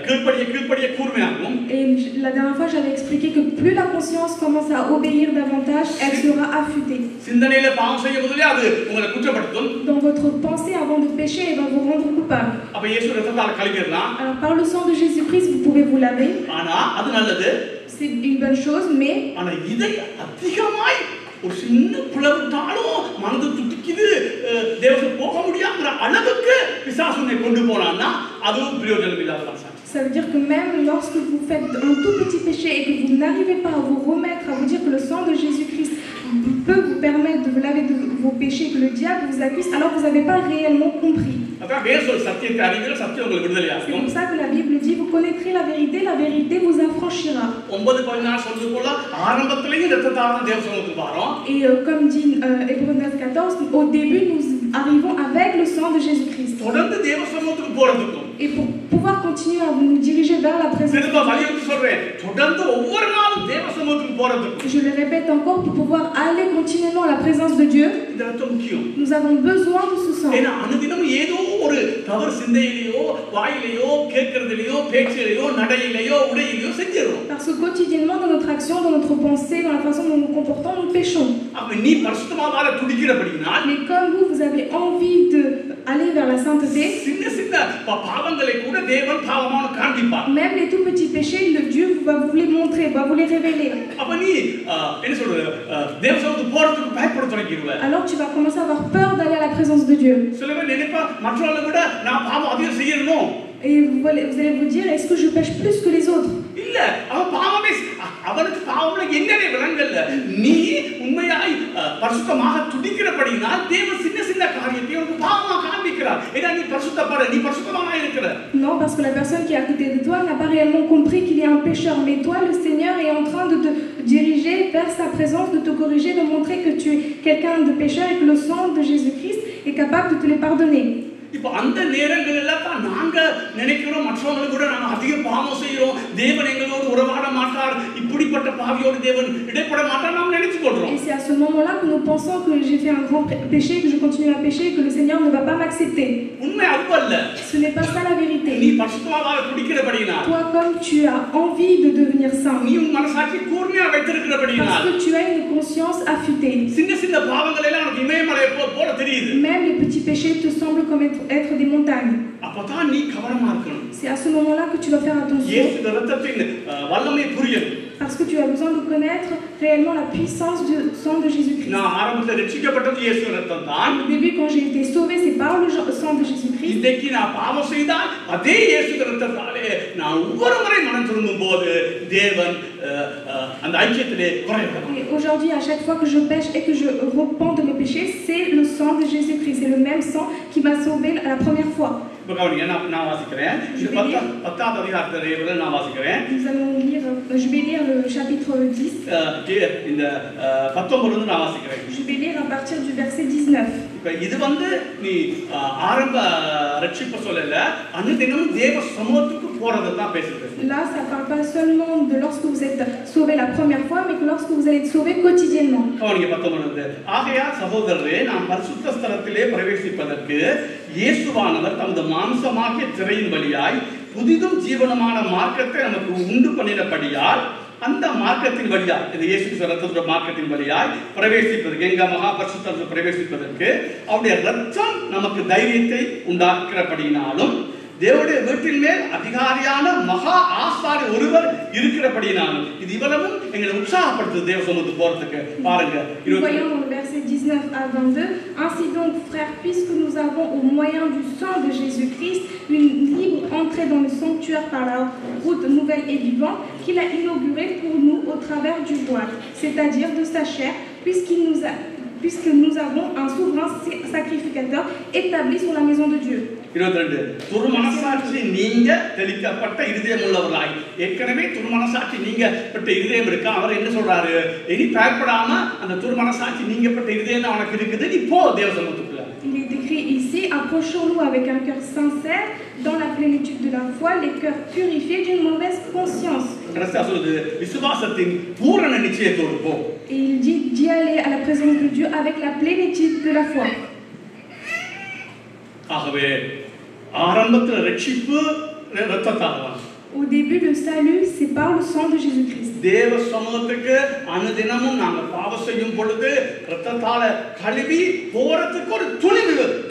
கீழ்ப்படிய கூர்மையாகும். Et la dernière fois j'avais expliqué que plus la conscience commence à obéir davantage, elle sera affûtée. சிந்தனையில பாவம் செய்ய முதல்ல அது உங்களை குற்றப்படுத்தும். Dans votre pensée avant de pécher, elle va vous rendre coupable. அப்ப இயேசு ரத்தத்தால கழுவிடலாம். Alors par le sang de Jésus-Christ, vous pouvez vous laver. ஆனா அது நல்லது. C'est une bonne chose, mais ஆனா இதை அதிகமாய் ஒரு சின்ன பிளவுட்டாலும் மனது துடிக்குது தேவனுக்கு போக முடியாதுங்கிற அளவுக்கு பிசாசுனை கொண்டு போனான்னா அதுவும் பிரயோஜனம் இல்லாத மனசாட்சி. Ça veut dire que même lorsque vous faites un tout petit péché et que vous n'arrivez pas à vous remettre, à vous dire que le sang de Jésus-Christ peut vous permettre de vous laver de vos péchés, que le diable vous accuse, alors vous n'avez pas réellement compris. C'est pour ça que la Bible dit, vous connaîtrez la vérité vous affranchira. Et comme dit Hébreux 9:14, au début nous arrivons avec le sang de Jésus-Christ. Et pour pouvoir continuer à nous diriger vers la présence de Dieu, je le répète encore, pour pouvoir aller continuellement à la présence de Dieu, nous avons besoin de ce sang. Parce que quotidiennement dans notre action, dans notre pensée, dans la façon dont nous nous comportons, nous péchons. Mais comme vous avez envie d'aller vers la sainteté, même les tout petits péchés, le Dieu va vous les montrer, va vous les révéler. Alors tu vas commencer à avoir peur d'aller à la présence de Dieu. Et vous allez vous dire, est-ce que je pêche plus que les autres? இல்ல அவன் பாவமே அவனுக்கு பாவம்ல என்னன்னே விளங்கல்ல. நீ உண்மையாய் பரிசுத்தமாக துடிக்கிறபடினால் தேவன் சின்ன சின்ன காரியத்தை உனக்கு பாவமா காண்பிக்கிறார். ஏன்னா நீ பரிசுத்தப்பட நீ பரிசுத்தமாய் இருக்கிற. Non, parce que la personne qui est à côté de toi n'a pas réellement compris qu'il est un pécheur, mais toi le Seigneur est en train de te diriger vers sa présence, de te corriger, de montrer que tu es quelqu'un de pécheur et que le sang de Jésus-Christ est capable de te les pardonner. இப்போ அந்த நேரங்களில் தான் நாங்க நினைக்கிறோம் மற்றவங்களை கூட நாம அதிக பாவம் செய்கிறோம், தேவன் எங்களோடு உறவாட மாட்டார், இப்படிப்பட்ட பாவியோடு தேவன் இடைப்பட மாட்டார் நாம் நினைச்சு கொள்றோம். Et c'est à ce moment-là que nous pensons que j'ai fait un grand péché, que je continue à pécher, que le Seigneur ne va pas m'accepter. உண்மை அதுவல்ல. Ce n'est pas ça la vérité. நீ பரிசுத்தமாக குடிக்கிறபடியினால், toi comme tu as envie de devenir saint, நீ உன் மனசாட்சி கூர்மையா வைத்திருக்கிறபடியினால், parce que tu as une conscience affûtée, சின்ன சின்ன பாவங்கள் எல்லாம் உனக்கு இமயமலை போல தெரியுது. même les petits péchés te semblent comme être des montagnes. அப்பதான் நீ கவனமா இருக்கணும். C'est à ce moment-là que tu dois faire attention. இயேசு ரத்தத்தின் வல்லமை புரியணும். Parce que tu as besoin de connaître réellement la puissance du sang de Jésus-Christ. நான் ஆரம்பத்தில் ரட்சிக்கப்பட்டது இயேசு ரத்தம் தான். Au début, quand j'ai été sauvé, c'est par le sang de Jésus-Christ. இன்னைக்கு நான் பாவம் செய்தால் அதே இயேசு ரத்தத்தாலே நான் ஒவ்வொரு முறை மனம் திரும்பும்போது தேவன் அந்த ஐக்கியத்திலே குறைவார். Et aujourd'hui, à chaque fois que je pêche et que je repens de mes péchés, c'est le sang de Jésus-Christ. C'est le même sang qui m'a sauvé la première fois. இப்போ கவனிங்க, நான் வாசிக்கிறேன். இது 10வது அதிகாரத்திலே நான் வாசிக்கிறேன். Nous allons lire, je vais lire le chapitre 10. இந்த 19 நான் வாசிக்கிறேன். Je vais lire à partir du verset 19. இப்போ இது நீ ஆரம்ப ரட்சிப்பு சொல்லல, அனுதினம் தேவ சமூகத்துக்கு போறது தான் பேசுது. Là, ça ne parle pas seulement de lorsque vous êtes sauvé la première fois, mais que lorsque vous allez être sauvé quotidiennement. கவனிங்க 19. ஆகையால் சகோதரரே, நாம் பரிசுத்த ஸ்தலத்திலே பிரவேசிப்பதற்கு இயேசுவானவர் தமது மாம்சமாகிய திரையின் வழியாய் புதிதும் ஜீவனமான மார்க்கத்தை நமக்கு உண்டு பண்ணினபடியால் அந்த மார்க்கத்தின் வழியாய், இது இயேசு ரத்தத்தோட மார்க்கத்தின் வழியாய் பிரவேசிப்பதற்கு, எங்க மகா பரிசுத்தத்தில் பிரவேசிப்பதற்கு அவருடைய ரத்தம் நமக்கு தைரியத்தை உண்டாக்குறபடினாலும் தேவனுடைய வீட்டின் மேல் அதிகாரியான மகா ஆசாரி ஒருவர் இருக்கிறபடினாலும் இது இவ்வளவும் எங்களை உற்சாகப்படுத்துது தேவ சமூகத்துக்கு போறதுக்கு. பாருங்க, voyons dans le verset 19 à 22. Ainsi donc, frères, puisque nous avons au moyen du sang de Jésus-Christ une libre entrée dans le sanctuaire par la route nouvelle et vivante qu'il a inaugurée pour nous au travers du voile, c'est-à-dire de sa chair, puisque nous avons un souverain sacrificateur établi sur la maison de Dieu. 22. துர்மனசாட்சி நீங்க தெளிக்கப்பட்ட இருதயம் உள்ளவர்களாய், ஏற்கனவே துர்மனசாட்சி நீங்கப்பட்ட இருதயம் இருக்கு. அவர் என்ன சொல்றாரு? இனி பயப்படாம அந்த துர்மனசாட்சி நீங்கப்பட்ட இருதயம் உனக்கு இருக்குது, நீ போ தேவ சமூகத்துக்குள்ள. Il est décrit ici, approchons-nous avec un cœur sincère, dans la plénitude de la foi, les cœurs purifiés d'une mauvaise conscience. விசுவாசத்தின் பூரண நிச்சயத்தோடு போ. Et il dit d'y aller à la présence de Dieu avec la plénitude de la foi. ஆகவே ஆரம்பத்தில் ரட்சிப்பு ரத்தத்தால். Au début, le salut, c'est par le sang de Jésus-Christ. தேவ சமூகத்துக்கு அனுதினமும் நாங்க பாவம் செய்யும் பொழுது ரத்தத்தால கழுவி போறதுக்கு ஒரு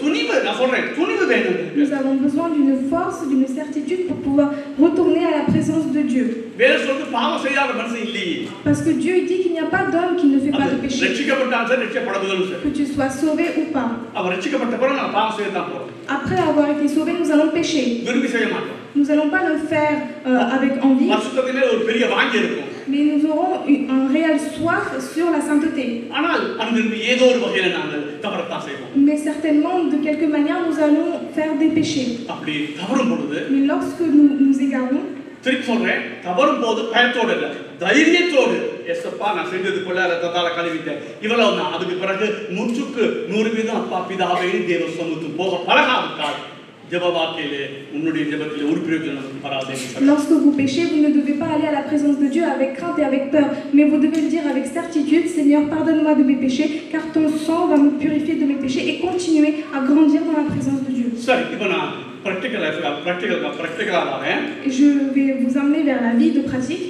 துணிவு நான் சொல்றேன், துணிவு வேணும். Nous avons besoin d'une force, d'une certitude pour pouvoir retourner à la présence de Dieu. வேற சொல்றது பாவம் செய்யாத மனுஷன் இல்லையே. Parce que Dieu dit qu'il n'y a pas d'homme qui ne fait pas de péché. ரட்சிக்கப்பட்டான் சார், ரட்சிக்கப்படாதவனும் sir. Que tu sois sauvé ou pas. அவர் ரட்சிக்கப்பட்ட பிறகு நான் பாவம் செய்ய தான் போறோம். Après avoir été sauvé, nous allons pécher. விரும்பி செய்ய மாட்டோம். Nous n'allons pas le faire avec envie. பரிசுத்தத்திலே ஒரு பெரிய வாஞ்சை இருக்கும். Mais nous aurons un réel soif sur la sainteté. ஆனால் அனுதினம் ஏதோ ஒரு வகையில நாங்கள் தவறத்தான் செய்வோம். Mais certainement, de quelque manière, nous allons faire des péchés. அப்படி தவறும் பொழுது, mais lorsque nous nous égarons, திருப்பி சொல்றேன், தவறும் போது பயத்தோடு இல்ல, தைரியத்தோடு, எஸ்ப்பா நான் செஞ்சதுக்குள்ள ரத்தத்தால கழுவிட்டேன், இவ்வளவு தான். அதுக்கு பிறகு 100% அப்பா பிதாவே தேவ சமூகத்துக்கு போக பழகாவிட்டால் lorsque vous péchez, vous ne devez pas aller à la présence de Dieu avec crainte et avec peur, mais vous devez le dire avec certitude: Seigneur, pardonne-moi de mes péchés, car ton sang va me purifier de mes péchés, et continuer à grandir dans la présence de Dieu. Et je vais vous emmener vers la vie de pratique.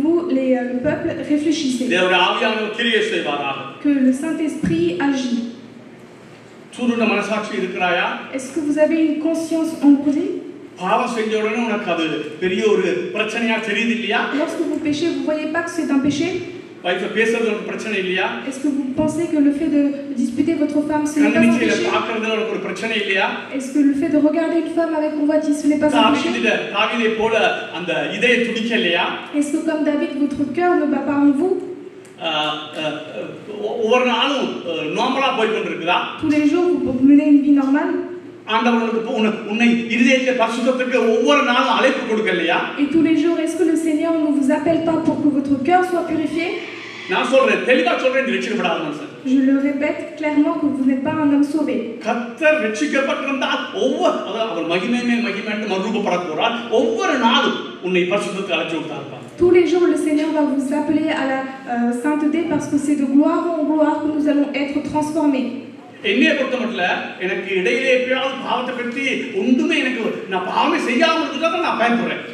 Vous, le peuple, réfléchissez. Que le Saint-Esprit agit. Est-ce que vous avez une conscience engourdie? Lorsque vous péchez, vous ne voyez pas que c'est un péché? Est-ce que vous pensez que le fait de disputer votre femme, ce n'est pas un péché? Est-ce que le fait de regarder une femme avec convoitise, ce n'est pas un péché? Est-ce que comme David, votre cœur ne bat pas en vous? Tous les jours, vous menez une vie normale? Et tous les jours, est-ce que le Seigneur ne vous appelle pas pour que votre cœur soit purifié? Je le répète clairement que vous n'êtes pas un homme sauvé. Tous les jours, le Seigneur va vous appeler à la sainteté parce que c'est de gloire en gloire que nous allons être transformés.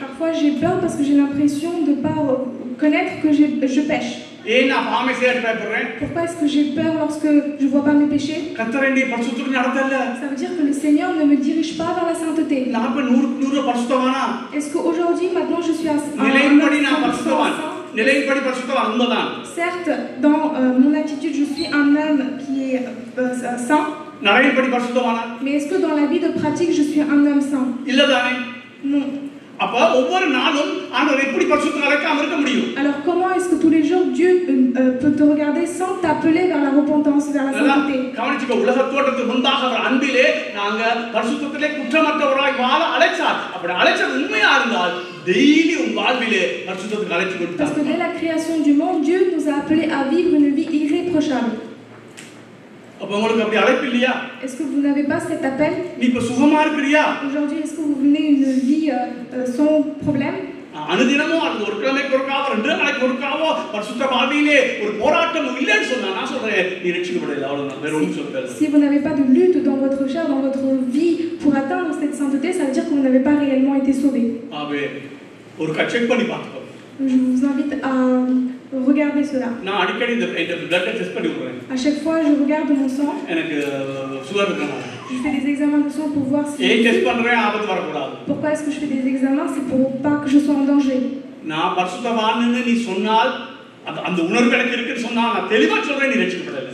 Parfois j'ai peur parce que j'ai l'impression de ne pas connaître que je pêche. Pourquoi est-ce que j'ai peur lorsque je ne vois pas mes péchés? Ça veut dire que le Seigneur ne me dirige pas vers la sainteté. Est-ce qu'aujourd'hui, maintenant, je suis un certes, dans mon attitude, je suis un homme qui est saint. Mais est-ce que dans la vie de pratique, je suis un homme saint? Non. Alors comment est-ce que tous les jours Dieu peut te regarder sans t'appeler vers la repentance, vers la sainteté? Parce que dès la création du monde, Dieu nous a appelés à vivre une vie irréprochable. Est-ce que vous n'avez pas cet appel? Aujourd'hui, est-ce que vous menez une vie sans problème? Si vous n'avez pas de lutte dans votre chair, dans votre vie pour atteindre cette sainteté, ça veut dire que vous n'avez pas réellement été sauvé. Je vous invite à regarder cela. À chaque fois, je regarde mon sang. Je fais des examens de sang pour voir si... Pourquoi est-ce que je fais des examens? C'est pour pas que je sois en danger.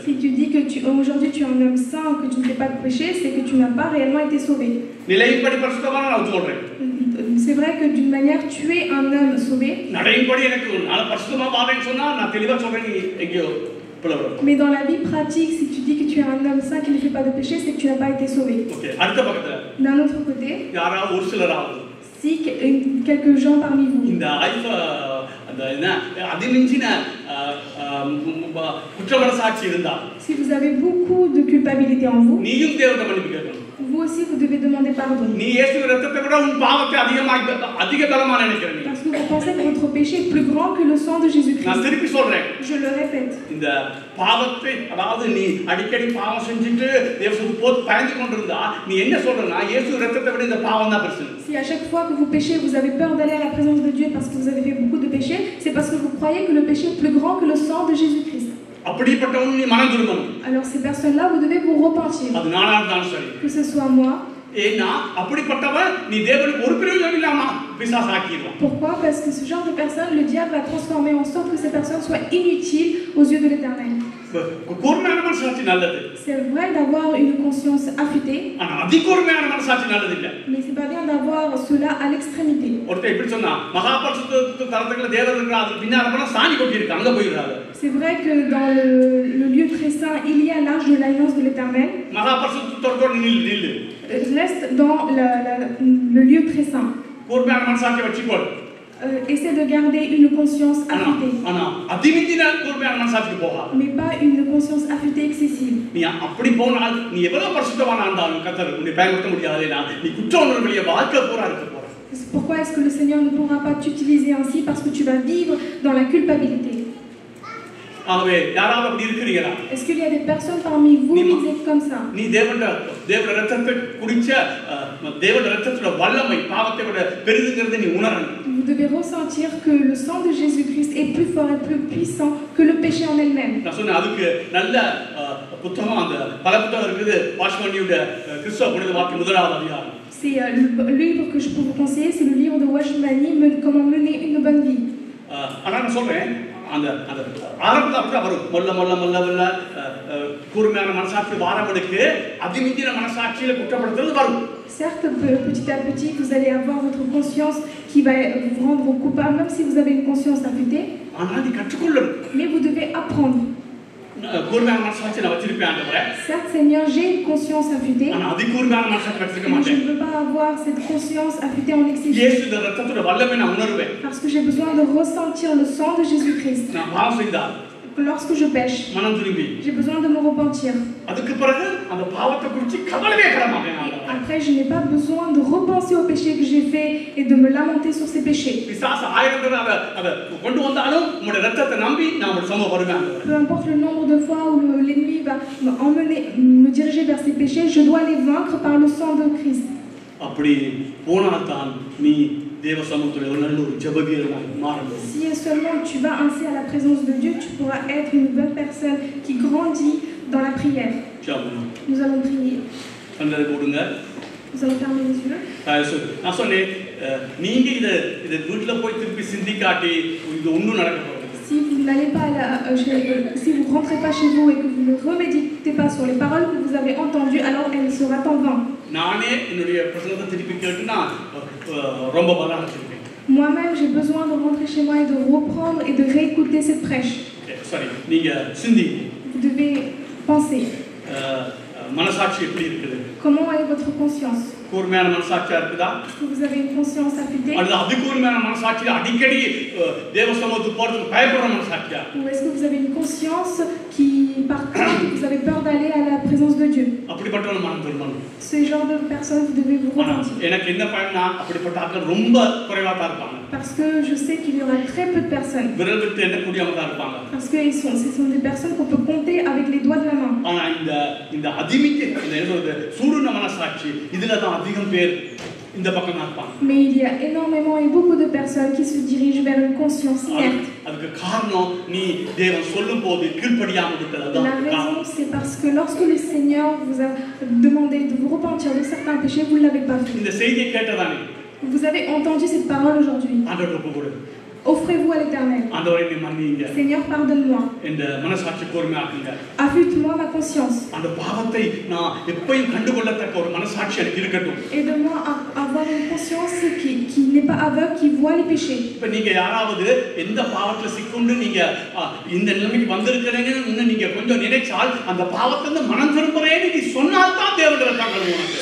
Si tu dis que aujourd'hui tu es un homme saint, que tu ne fais pas de péché, c'est que tu n'as pas réellement été sauvé. C'est vrai que d'une manière tu es un homme sauvé. Mais dans la vie pratique, si tu dis que tu es un homme saint qui ne fait pas de péché, c'est que tu n'as pas été sauvé. D'un autre côté, si quelques gens parmi vous si vous avez beaucoup de culpabilité en vous, vous aussi vous devez demander pardon. Parce que vous pensez que votre péché est plus grand que le sang de Jésus-Christ. Je le répète. Si à chaque fois que vous péchez, vous avez peur d'aller à la présence de Dieu parce que vous avez fait beaucoup de péchés, c'est parce que vous croyez que le péché est plus grand que le sang de Jésus-Christ. Alors ces personnes-là, vous devez vous repentir. Que ce soit moi. Pourquoi? Parce que ce genre de personnes, le diable va transformer en sorte que ces personnes soient inutiles aux yeux de l'Éternel. C'est vrai d'avoir une conscience affûtée, mais c'est pas bien d'avoir cela à l'extrémité. C'est vrai que dans le lieu très saint, il y a l'arche de l'alliance de l'Éternel. Reste dans le lieu très saint. Essaie de garder une conscience affûtée. Mais pas une conscience affûtée excessive. Pourquoi est-ce que le Seigneur ne pourra pas t'utiliser ainsi? Parce que tu vas vivre dans la culpabilité. Est-ce qu'il y a des personnes parmi vous qui êtes comme ça? Vous devez ressentir que le sang de Jésus-Christ est plus fort et plus puissant que le péché en elle-même. C'est le livre que je peux vous conseiller, c'est le livre de Washmani, Comment mener une bonne vie. அந்த அந்த ஆரம்பத்தில் அப்படி வரும். மொல்ல மொல்ல மொல்ல மொல்ல கூர்மையான மனசாட்சி வாரங்களுக்கு அதிமிஞ்சின மனசாட்சியில குற்றப்படுத்துறது வரும். Certes, petit à petit, vous allez avoir votre conscience qui va vous rendre coupable, même si vous avez une conscience affûtée. Mais vous devez apprendre. Certes, Seigneur, j'ai une conscience affûtée. Je ne veux pas avoir cette conscience affûtée en excès. Parce que j'ai besoin de ressentir le sang de Jésus-Christ. Lorsque je pêche, j'ai besoin de me repentir. Après, je n'ai pas besoin de repenser aux péchés que j'ai faits et de me lamenter sur ces péchés. Peu importe le nombre de fois où l'ennemi va me diriger vers ces péchés, je dois les vaincre par le sang de Christ. Si seulement tu vas ainsi à la présence de Dieu, tu pourras être une bonne personne qui grandit dans la prière. Nous allons prier. Nous allons fermer les yeux. Si vous n'allez pas si vous ne rentrez pas chez vous et que vous ne reméditez pas sur les paroles que vous avez entendues, alors elle sera en vain. Moi-même, j'ai besoin de rentrer chez moi et de reprendre et de réécouter cette prêche. Vous devez penser. Comment est votre conscience? Est-ce que vous avez une conscience affûtée? Ou est-ce que vous avez une conscience qui, par contre, vous avez peur d'aller à la présence de Dieu? Ce genre de personnes, vous devez vous repentir. Parce que je sais qu'il y aura très peu de personnes. Parce que ce sont des personnes qu'on peut compter avec les doigts de la main. Mais il y a énormément et beaucoup de personnes qui se dirigent vers une conscience inerte. La raison, c'est parce que lorsque le Seigneur vous a demandé de vous repentir de certains péchés, vous ne l'avez pas fait. Vous avez entendu cette parole aujourd'hui. Offrez-vous à l'Éternel. Seigneur, pardonne-moi. Affûte-moi ma conscience. Aide-moi à avoir une conscience qui n'est pas aveugle, qui voit les péchés.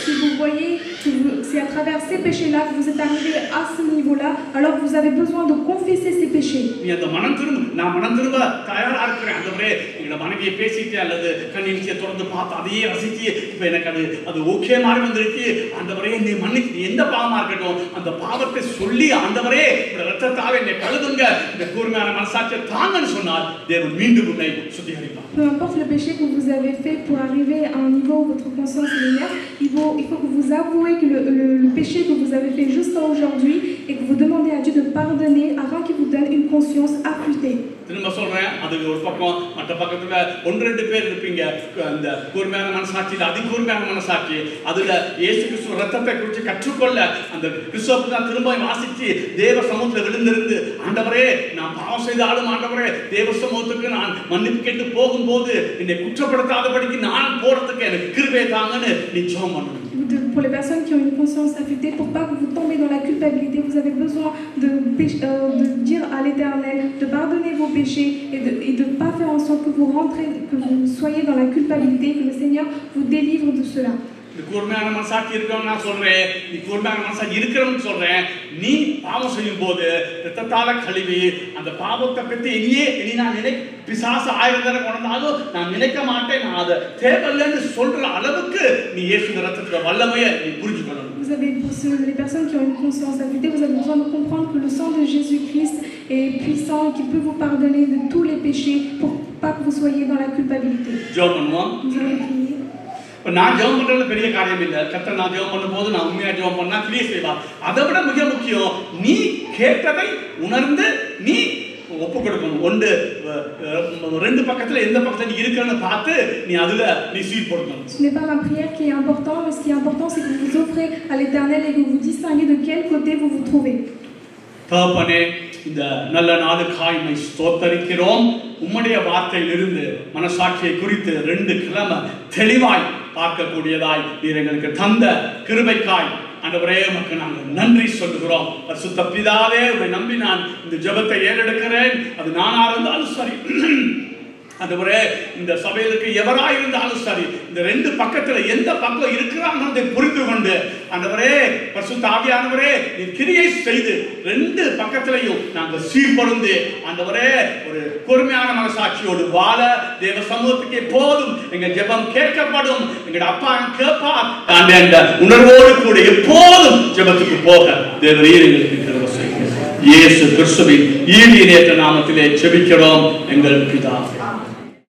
Si vous voyez que c'est à travers ces péchés-là que vous êtes arrivé à ce niveau-là, alors vous avez besoin de confesser ces péchés. Peu importe le péché que vous avez fait pour arriver à un niveau où votre conscience est lumière, il faut que vous avouez que le péché que vous avez fait jusqu'à aujourd'hui et que vous demandez à Dieu de pardonner avant qu'il vous donne une conscience affûtée. திரும்ப சொல்றேன், அது ஒரு பக்கம், மற்ற பக்கத்துல 1-2 பேர் இருப்பீங்க அந்த கூர்மையான மனசாட்சியில், அதிகூர்மையான மனசாட்சி, அதுல இயேசு கிறிஸ்து ரத்தத்தை குறித்து கற்றுக்கொள்ள அந்த கிறிஸ்துவுக்கு தான் திரும்ப வாசிச்சு தேவ சமூகத்தில் விழுந்திருந்து, ஆண்டவரே நான் பாவம் செய்தாலும் ஆண்டவரே தேவ சமூகத்துக்கு நான் மன்னிப்பு கேட்டு போகும்போது என்னை குற்றப்படுத்தாதபடிக்கு நான் போறதுக்கு எனக்கு கிருபை தாங்கன்னு நீ ஜெபம் பண்ணணும். Pour les personnes qui ont une conscience affûtée, pour pas que vous tombez dans la culpabilité, vous avez besoin de dire à l'Éternel de pardonner vos péchés et de pas faire en sorte que vous rentrez, que vous soyez dans la culpabilité, que le Seigneur vous délivre de cela. கூர்மையான மனசாட்சி இருக்கணும் நான் சொல்றேன், நீ கூர்மையான மனசாட்சி இருக்கிறவன்னு சொல்றேன், நீ பாவம் செய்யும் போது ரத்தத்தால கழுவி அந்த பாவத்தை பற்றி இனி நான் பிசாசு ஆயிரத்தனை கொண்டாலும் நான் நினைக்க மாட்டேன், நான் அதை தேவையில்லைன்னு சொல்ற அளவுக்கு நீ இயேசு ரத்தத்தோட வல்லமையை நீ புரிஞ்சுக்கணும். Vous avez, pour les personnes qui ont une conscience affûtée, vous avez besoin de comprendre que le sang de Jésus-Christ est puissant et qu'il peut vous pardonner de tous les péchés pour pas que vous soyez dans la culpabilité. Nous allons prier. நான் ஜெபம் பண்றது பெரிய காரியம் இல்ல. கர்த்தர் நான் ஜெபம் பண்ணும்போது நான் உண்மையா ஜெபம் பண்ணா கிரியை செய்வார். அதை விட மிக முக்கியம், நீ கேட்டதை உணர்ந்து நீ ஒப்பு கொடுக்கணும். ரெண்டு பக்கத்துல எந்த பக்கத்துல நீ இருக்கன்னு பார்த்து நீ அதுல நீ சீல் போடணும். Ce n'est pas la prière qui est important, mais ce qui est important c'est que vous offrez à l'Éternel et que vous distinguez de quel côté vous vous trouvez. தகப்பனே, இந்த நல்ல நாளுக்காய் உம்மை ஸ்தோத்தரிக்கிறோம். உம்முடைய வார்த்தையிலிருந்து மனசாட்சியை குறித்து 2 கிழமை தெளிவாய் பார்க்கக்கூடியதாய் நீர் எங்களுக்கு தந்த கிருபைக்காய் ஆண்டவரே உமக்கு நாங்கள் நன்றி சொல்லுகிறோம். பரிசுத்த பிதாவே, உம்மை நம்பி நான் இந்த ஜெபத்தை ஏறெடுக்கிறேன். அது நானா இருந்தாலும் சரி, ஆண்டவரே இந்த சபையிற்கு எவராய் இருந்தாலும் சரி, இந்த 2 பக்கத்துல எந்த பக்கம் இருக்கிறாங்க புரிந்து கொண்டு ஆண்டவரே பரிசுத்த ஆவியானவரே நீர் கிரியை செய்து 2 பக்கத்திலையும் நாங்கள் சீர்பொருந்து ஆண்டவரே ஒரு பொறுமையான மனசாட்சியோடு வாழ தேவ சமூகத்துக்கு எப்போதும் எங்க ஜெபம் கேட்கப்படும், எங்களுடைய அப்பா கேட்பார் அந்த உணர்வோடு கூட எப்போதும் ஜெபத்துக்கு போக தேவரீர் எங்களுக்கு கிருபை செய்யுங்க. இயேசு கிறிஸ்துவின் ஈடியேற்ற நாமத்திலே ஜெபிக்கிறோம் எங்கள் பிதாவே.